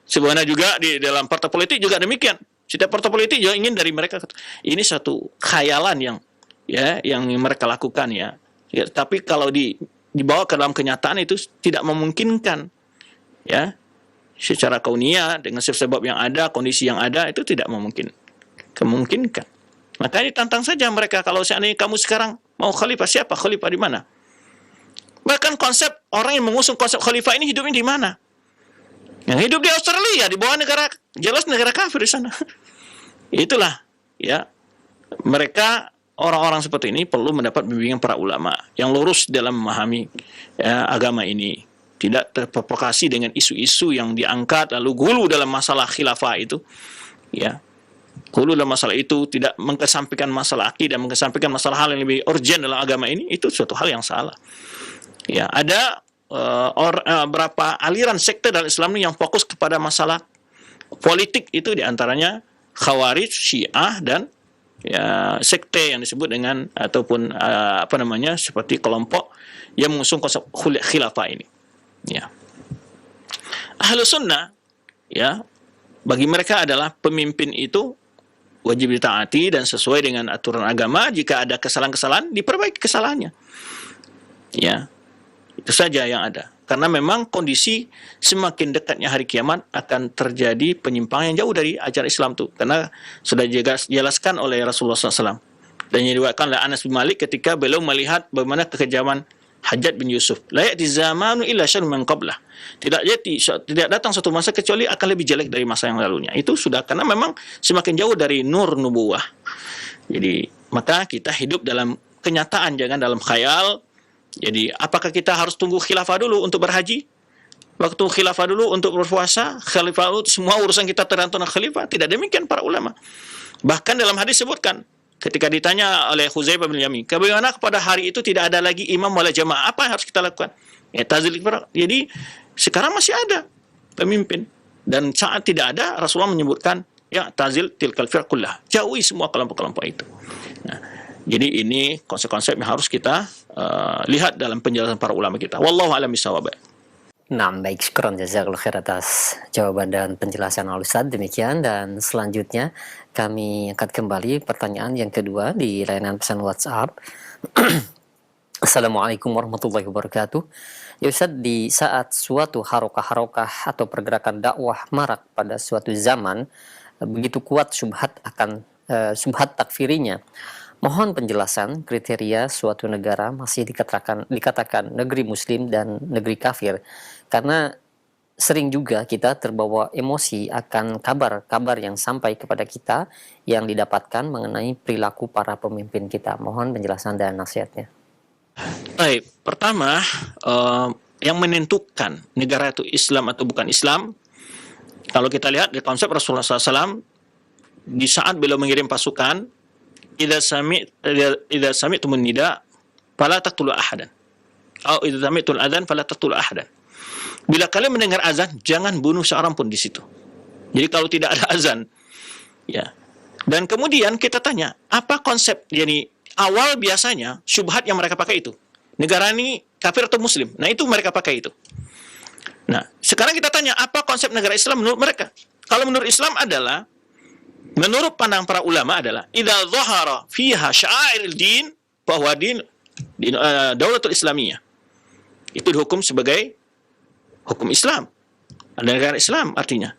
S1: Sebenarnya juga di dalam partai politik juga demikian. Setiap partai politik juga ingin dari mereka. Ini satu khayalan yang mereka lakukan, ya. Tapi kalau dibawa ke dalam kenyataan itu tidak memungkinkan, ya. Secara kauniyah dengan sebab yang ada, kondisi yang ada itu tidak kemungkinkan. Makanya ditantang saja mereka, kalau seandainya kamu sekarang mau khalifah, siapa khalifah di mana? Bahkan konsep orang yang mengusung konsep khalifah ini hidupnya di mana? Yang hidup di Australia, di bawah jelas negara kafir di sana. Itulah, ya, mereka orang-orang seperti ini perlu mendapat bimbingan para ulama yang lurus dalam memahami, ya, agama ini. Tidak terprovokasi dengan isu-isu yang diangkat lalu gulu dalam masalah khilafah itu, ya. Gulu dalam masalah itu, tidak mengesampingkan masalah akidah, mengesampingkan masalah hal yang lebih urgent dalam agama ini, itu suatu hal yang salah. Ya, ada berapa aliran sekte dalam Islam ini yang fokus kepada masalah politik, itu diantaranya Khawarij, Syiah, dan, ya, sekte yang disebut dengan ataupun seperti kelompok yang mengusung konsep khilafah ini. Ya. Ahlus Sunnah, ya, bagi mereka adalah pemimpin itu wajib ditaati dan sesuai dengan aturan agama. Jika ada kesalahan-kesalahan, diperbaiki kesalahannya. Ya, itu saja yang ada. Karena memang kondisi semakin dekatnya hari kiamat akan terjadi penyimpangan yang jauh dari ajaran Islam itu. Karena sudah dijelaskan oleh Rasulullah SAW. Dan yang diriwayatkan oleh Anas bin Malik ketika beliau melihat bagaimana kekejaman Hajjaj bin Yusuf. La ya'ti zamanu illa syarrun min qablah. Tidak datang satu masa kecuali akan lebih jelek dari masa yang lalunya. Itu sudah karena memang semakin jauh dari nur nubuwah. Jadi maka kita hidup dalam kenyataan, jangan dalam khayal. Jadi apakah kita harus tunggu khilafah dulu untuk berhaji? Waktu khilafah dulu untuk berpuasa? Khilafah dulu semua urusan kita tergantung khalifah? Tidak demikian para ulama. Bahkan dalam hadis sebutkan ketika ditanya oleh Huzaifah bin Yamin, bagaimana pada hari itu tidak ada lagi imam wala jamaah, apa yang harus kita lakukan? Ya, tazil ikbar. Jadi sekarang masih ada pemimpin, dan saat tidak ada Rasulullah menyebutkan ya tazil tilkal firqullah, jauhi semua kelompok-kelompok itu. Nah, jadi ini konsep-konsep yang harus kita lihat dalam penjelasan para ulama kita. Wallahu a'lam bishawab.
S2: Nah, baik, syukran jazakallahu khair atas jawaban dan penjelasan Al-Ustadz. Demikian, dan selanjutnya kami angkat kembali pertanyaan yang kedua di layanan pesan WhatsApp. Assalamualaikum warahmatullahi wabarakatuh. Ya Ustadz, di saat suatu harokah-harokah atau pergerakan dakwah marak pada suatu zaman, begitu kuat syubhat akan syubhat takfirinya. Mohon penjelasan kriteria suatu negara masih dikatakan negeri muslim dan negeri kafir, karena sering juga kita terbawa emosi akan kabar-kabar yang sampai kepada kita yang didapatkan mengenai perilaku para pemimpin kita. Mohon penjelasan dan nasihatnya.
S1: Baik, pertama yang menentukan negara itu Islam atau bukan Islam, kalau kita lihat di konsep Rasulullah SAW, di saat beliau mengirim pasukan, idza sami'tumun nida fala taqtulu ahadan, atau idza sami'tul adzan fala taqtulu ahadan. Bila kalian mendengar azan, jangan bunuh seorang pun di situ. Jadi kalau tidak ada azan, ya. Dan kemudian kita tanya, apa konsep? Jadi awal biasanya syubhat yang mereka pakai itu, negara ini kafir atau muslim. Nah, itu mereka pakai itu. Nah, sekarang kita tanya, apa konsep negara Islam menurut mereka? Kalau menurut Islam adalah, menurut pandang para ulama adalah idza dhahara fiha sya'airil din bahwa daulatul islamiyah itu dihukum sebagai hukum Islam, ada negara Islam. Artinya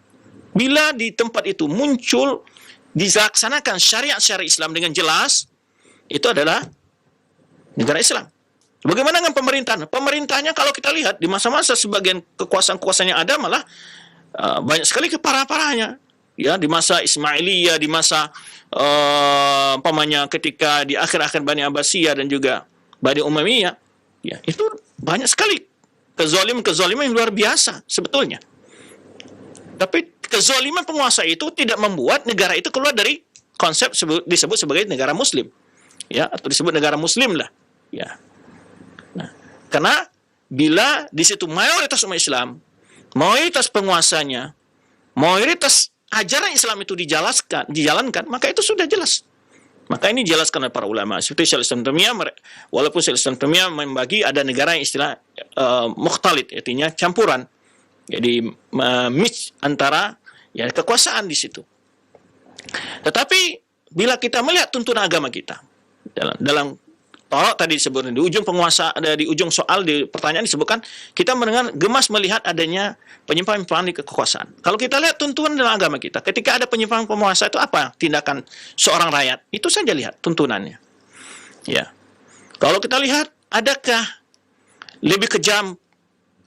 S1: bila di tempat itu muncul dilaksanakan syariat-syariat Islam dengan jelas, itu adalah negara Islam. Bagaimana dengan pemerintahan? Pemerintahnya kalau kita lihat di masa-masa sebagian kekuasaan-kekuasaan yang ada malah banyak sekali keparah-parahnya. Ya, di masa Ismailiyah, di masa ketika di akhir-akhir Bani Abbasiyah dan juga Bani Umayyah, ya, itu banyak sekali kezaliman yang luar biasa sebetulnya. Tapi kezaliman penguasa itu tidak membuat negara itu keluar dari konsep disebut sebagai negara muslim. Ya, atau disebut negara muslim lah. Ya. Nah, karena bila di situ mayoritas umat Islam, mayoritas penguasanya, mayoritas ajaran Islam itu dijalankan, maka itu sudah jelas. Maka ini dijelaskan oleh para ulama. Seperti Syaikhul Islam Taimiyah, walaupun Syaikhul Islam Taimiyah membagi ada negara yang istilah mukhtalit, artinya campuran. Jadi mix antara ya kekuasaan di situ. Tetapi bila kita melihat tuntunan agama kita dalam Tolak tadi disebutkan di ujung penguasa, ada di ujung soal di pertanyaan disebutkan kita mendengar gemas melihat adanya penyimpangan di kekuasaan. Kalau kita lihat tuntunan dalam agama kita, ketika ada penyimpangan penguasa itu apa tindakan seorang rakyat? Itu saja lihat tuntunannya. Ya. Kalau kita lihat adakah lebih kejam,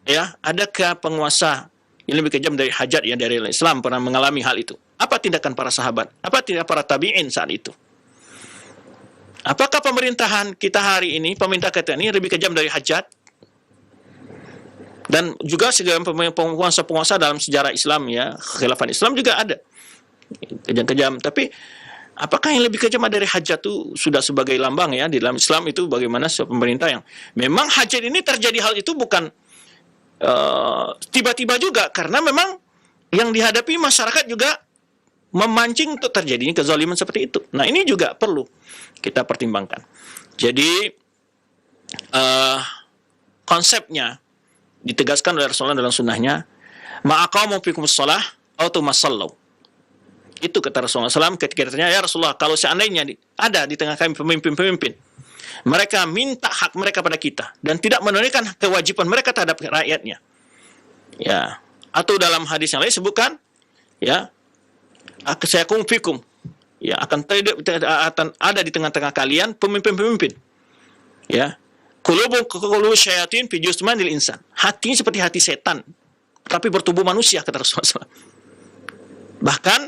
S1: ya, adakah penguasa yang lebih kejam dari Hajjaj yang dari Islam pernah mengalami hal itu? Apa tindakan para sahabat? Apa tindakan para tabi'in saat itu? Apakah pemerintahan kita hari ini, pemerintah kita ini lebih kejam dari Hajjaj? Dan juga segala penguasa-penguasa dalam sejarah Islam, ya, khilafah Islam juga ada kejam-kejam. Tapi apakah yang lebih kejam dari Hajjaj itu sudah sebagai lambang, ya, di dalam Islam itu bagaimana sebuah pemerintah yang memang Hajjaj ini terjadi hal itu bukan tiba-tiba juga, karena memang yang dihadapi masyarakat juga memancing untuk terjadinya kezaliman seperti itu. Nah, ini juga perlu kita pertimbangkan. Jadi konsepnya ditegaskan oleh Rasulullah dalam sunnahnya, ma'aqamu fikumus shalah atau masallau. Itu kata Rasulullah SAW ketika ditanya, ya Rasulullah, kalau seandainya ada di tengah kami pemimpin-pemimpin, mereka minta hak mereka pada kita dan tidak menunaikan kewajiban mereka terhadap rakyatnya. Ya, atau dalam hadis yang lain sebutkan, ya, saya fikum, ya, akan ada di tengah-tengah kalian pemimpin-pemimpin. Ya, qulubu syayatin fi jusmanil insan. Hatinya seperti hati setan, tapi bertubuh manusia, kata Rasulullah SAW. Bahkan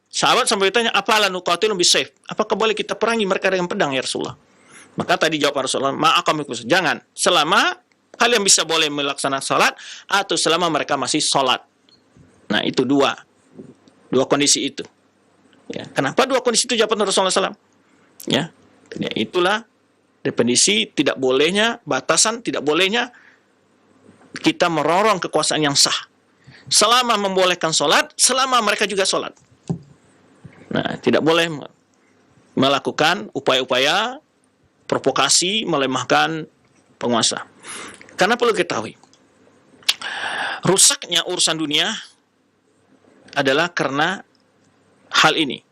S1: sahabat sampai bertanya, apalah nuqatilum bisayf? Apakah boleh kita perangi mereka dengan pedang, ya Rasulullah? Maka tadi jawab Rasulullah, ma'aqamikum, jangan, selama kalian bisa boleh melaksanakan salat atau selama mereka masih salat. Nah, itu dua kondisi itu. Ya, kenapa dua kondisi itu jawab Rasulullah SAW? Ya, itulah definisi tidak bolehnya, batasan tidak bolehnya kita merorong kekuasaan yang sah. Selama membolehkan salat, selama mereka juga salat. Nah, tidak boleh melakukan upaya-upaya provokasi melemahkan penguasa. Karena perlu ketahui, rusaknya urusan dunia adalah karena hal ini.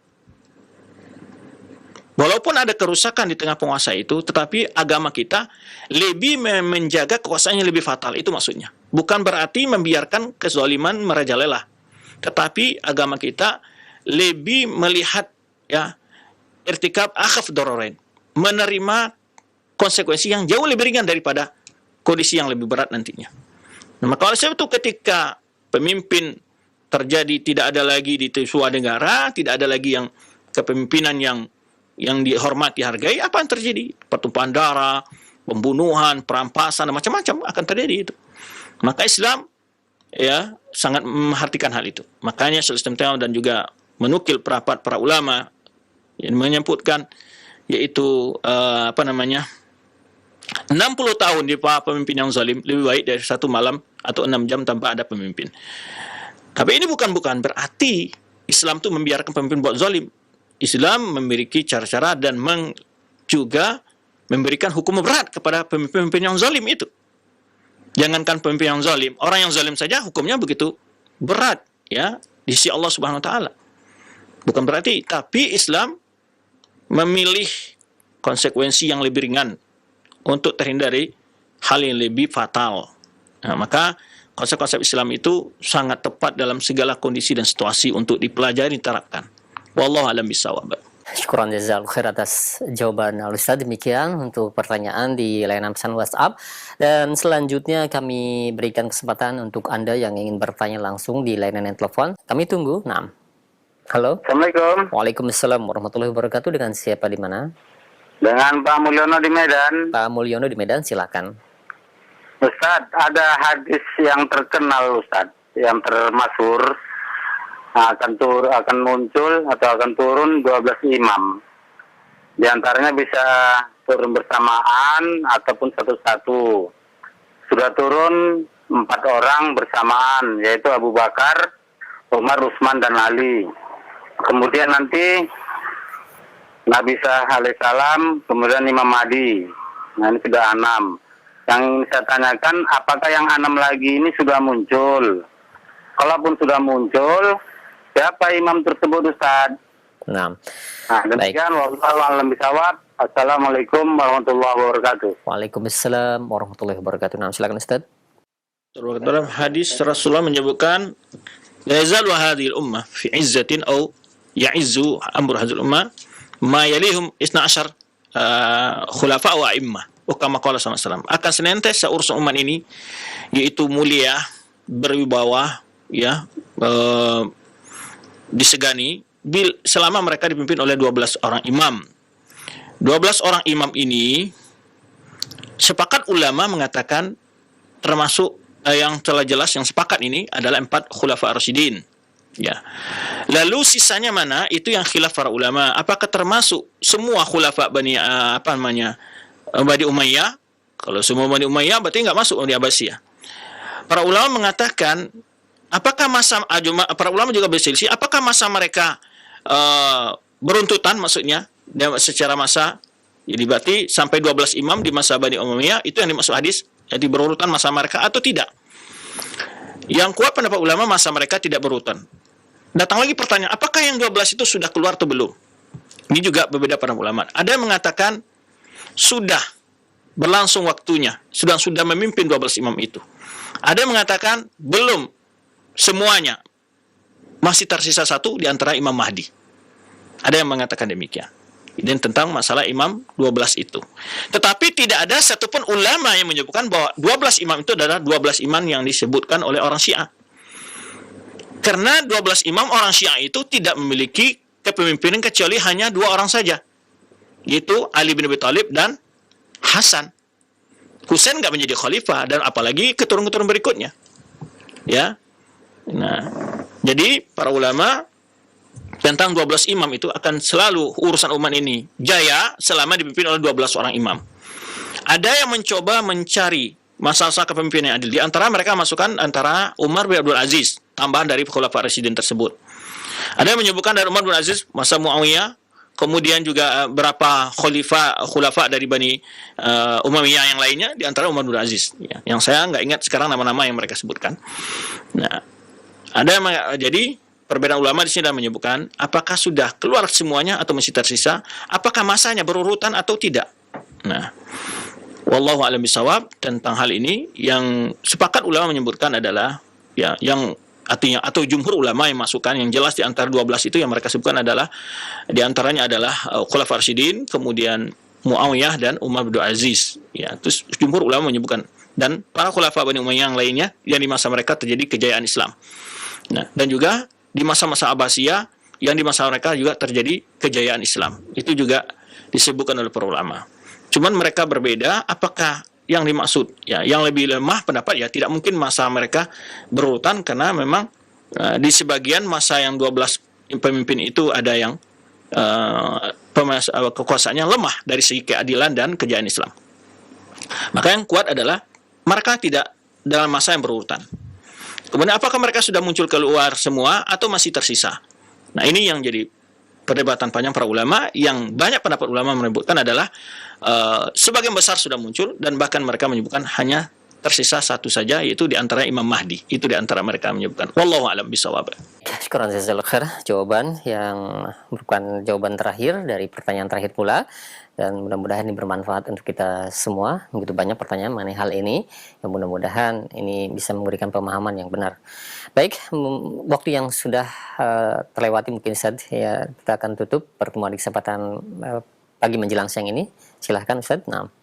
S1: Walaupun ada kerusakan di tengah penguasa itu, tetapi agama kita lebih menjaga kekuasaannya lebih fatal. Itu maksudnya. Bukan berarti membiarkan kezaliman merajalela. Tetapi agama kita lebih melihat, ya, irtikab akhaf dararain, menerima konsekuensi yang jauh lebih ringan daripada kondisi yang lebih berat nantinya. Nah, maka oleh sebab itu ketika pemimpin terjadi tidak ada lagi di sebuah negara, tidak ada lagi yang kepemimpinan yang dihormati, dihargai, apa yang terjadi? Pertumpahan darah, pembunuhan, perampasan, macam-macam akan terjadi itu. Maka Islam, ya, sangat memperhatikan hal itu. Makanya Syaikhul Islam dan juga menukil pendapat para ulama yang menyebutkan, yaitu 60 tahun di bawah pemimpin yang zalim lebih baik dari 1 malam atau 6 jam tanpa ada pemimpin. Tapi ini bukan berarti Islam itu membiarkan pemimpin buat zalim. Islam memiliki cara-cara dan juga memberikan hukum berat kepada pemimpin yang zalim itu. Jangankan pemimpin yang zalim, orang yang zalim saja hukumnya begitu berat, ya, di sisi Allah Subhanahu wa taala. Bukan berarti, tapi Islam memilih konsekuensi yang lebih ringan untuk terhindari hal yang lebih fatal. Nah, maka konsep-konsep Islam itu sangat tepat dalam segala kondisi dan situasi untuk dipelajari, diterapkan. Wallahu a'lam bishawab.
S2: Syukran jazakallahu khair atas jawaban Al-Ustaz. Demikian untuk pertanyaan di layanan pesan WhatsApp. Dan selanjutnya kami berikan kesempatan untuk Anda yang ingin bertanya langsung di layanan telepon. Kami tunggu. Nah. Halo.
S3: Assalamualaikum.
S2: Waalaikumsalam warahmatullahi wabarakatuh. Dengan siapa di mana?
S3: Dengan Pak Mulyono di Medan.
S2: Pak Mulyono di Medan, silakan.
S3: Ustaz, ada hadis yang terkenal, Ustaz, yang termasyhur, akan muncul atau akan turun 12 imam. Di antaranya bisa turun bersamaan ataupun satu-satu. Sudah turun 4 orang bersamaan, yaitu Abu Bakar, Umar, Utsman, dan Ali. Kemudian nanti Nabi alaihissalam, kemudian Imam Mahdi. Nah, ini sudah 6. Yang ingin saya tanyakan, apakah yang 6 lagi ini sudah muncul? Kalaupun sudah muncul, siapa imam tersebut, Ustaz?
S2: Nah,
S3: demikian. Wallahu a'lam bishawab. Assalamualaikum warahmatullahi wabarakatuh.
S2: Waalaikumsalam warahmatullahi wabarakatuh. Nah, silakan Ustaz.
S1: Dalam hadis Rasulullah menyebutkan, la yazalu hadhil ummah fi izzatin aw ya'izzu amru hadhil ummah ma yalihum 12 khulafa wa a'immah. Kama qala sallallahu alaihi wasallam, akan senantiasa urusan umat ini yaitu mulia, berwibawa, ya, disegani selama mereka dipimpin oleh 12 orang imam. 12 orang imam ini sepakat ulama mengatakan termasuk yang telah jelas yang sepakat ini adalah 4 khulafa ar-rasyidin. Ya. Lalu sisanya mana? Itu yang khilaf para ulama. Apakah termasuk semua khulafa Bani Umayyah? Kalau semua Bani Umayyah berarti enggak masuk di Abbasiyah. Para ulama mengatakan, apakah masa para ulama juga berselisih, apakah masa mereka beruntutan, maksudnya secara masa, jadi berarti sampai 12 imam di masa Bani Umayyah, itu yang dimaksud hadis, jadi berurutan masa mereka atau tidak. Yang kuat pendapat ulama masa mereka tidak berurutan. datang lagi pertanyaan, apakah yang 12 itu sudah keluar atau belum? Ini juga berbeda para ulama. Ada yang mengatakan sudah berlangsung waktunya, sudah memimpin 12 imam itu. Ada yang mengatakan belum semuanya, masih tersisa satu di antara Imam Mahdi. Ada yang mengatakan demikian. Ini tentang masalah imam 12 itu. Tetapi tidak ada satupun ulama yang menyebutkan bahwa 12 imam itu adalah 12 imam yang disebutkan oleh orang Syiah. Karena 12 imam orang Syiah itu tidak memiliki kepemimpinan kecuali hanya 2 orang saja, yaitu Ali bin Abi Thalib dan Hasan. Husain nggak menjadi khalifah, dan apalagi keturunan-keturunan berikutnya. Ya. Nah, jadi para ulama tentang 12 imam itu akan selalu urusan umat ini jaya selama dipimpin oleh 12 orang imam. Ada yang mencoba mencari masalah kepemimpinan yang adil. Di antara mereka masukkan antara Umar bin Abdul Aziz, tambahan dari Khulafa Rasyidin tersebut. Ada yang menyebutkan dari Umar bin Aziz, masa Muawiyah, kemudian juga berapa khulafa dari Bani Umayyah yang lainnya, di antara Umar bin Aziz. Ya, yang saya nggak ingat sekarang nama-nama yang mereka sebutkan. Nah, ada yang jadi perbedaan ulama di sini menyebutkan apakah sudah keluar semuanya atau masih tersisa, apakah masanya berurutan atau tidak. Nah, wallahu a'lam bishawab tentang hal ini. Yang sepakat ulama menyebutkan adalah ya yang artinya atau jumhur ulama yang masukkan yang jelas di antara 12 itu yang mereka sebutkan adalah di antaranya adalah Khulafa Rasyidin, kemudian Muawiyah dan Umar bin Aziz. Ya, terus jumhur ulama menyebutkan dan para khulafa Bani Umayyah yang lainnya yang di masa mereka terjadi kejayaan Islam. Nah, dan juga di masa-masa Abbasiyah yang di masa mereka juga terjadi kejayaan Islam. Itu juga disebutkan oleh para ulama. Cuman mereka berbeda apakah yang dimaksud. Ya, yang lebih lemah pendapat ya tidak mungkin masa mereka berurutan karena memang di sebagian masa yang 12 pemimpin itu ada yang kekuasaannya lemah dari segi keadilan dan kejayaan Islam. Maka yang kuat adalah mereka tidak dalam masa yang berurutan. Kemudian apakah mereka sudah muncul keluar semua atau masih tersisa? Nah, ini yang jadi perdebatan panjang para ulama. Yang banyak pendapat ulama menyebutkan adalah sebagian besar sudah muncul dan bahkan mereka menyebutkan hanya tersisa satu saja, yaitu di antara Imam Mahdi. Itu di antara mereka menyebutkan. Wallahu a'lam bishawab.
S2: Syukran jazakallahu khair. Jawaban yang merupakan jawaban terakhir dari pertanyaan terakhir pula. Dan mudah-mudahan ini bermanfaat untuk kita semua. Begitu banyak pertanyaan mengenai hal ini. Yang mudah-mudahan ini bisa memberikan pemahaman yang benar. Baik, waktu yang sudah terlewati mungkin Ustaz, ya kita akan tutup pertemuan di kesempatan pagi menjelang siang ini. Silahkan Ustaz. Nah.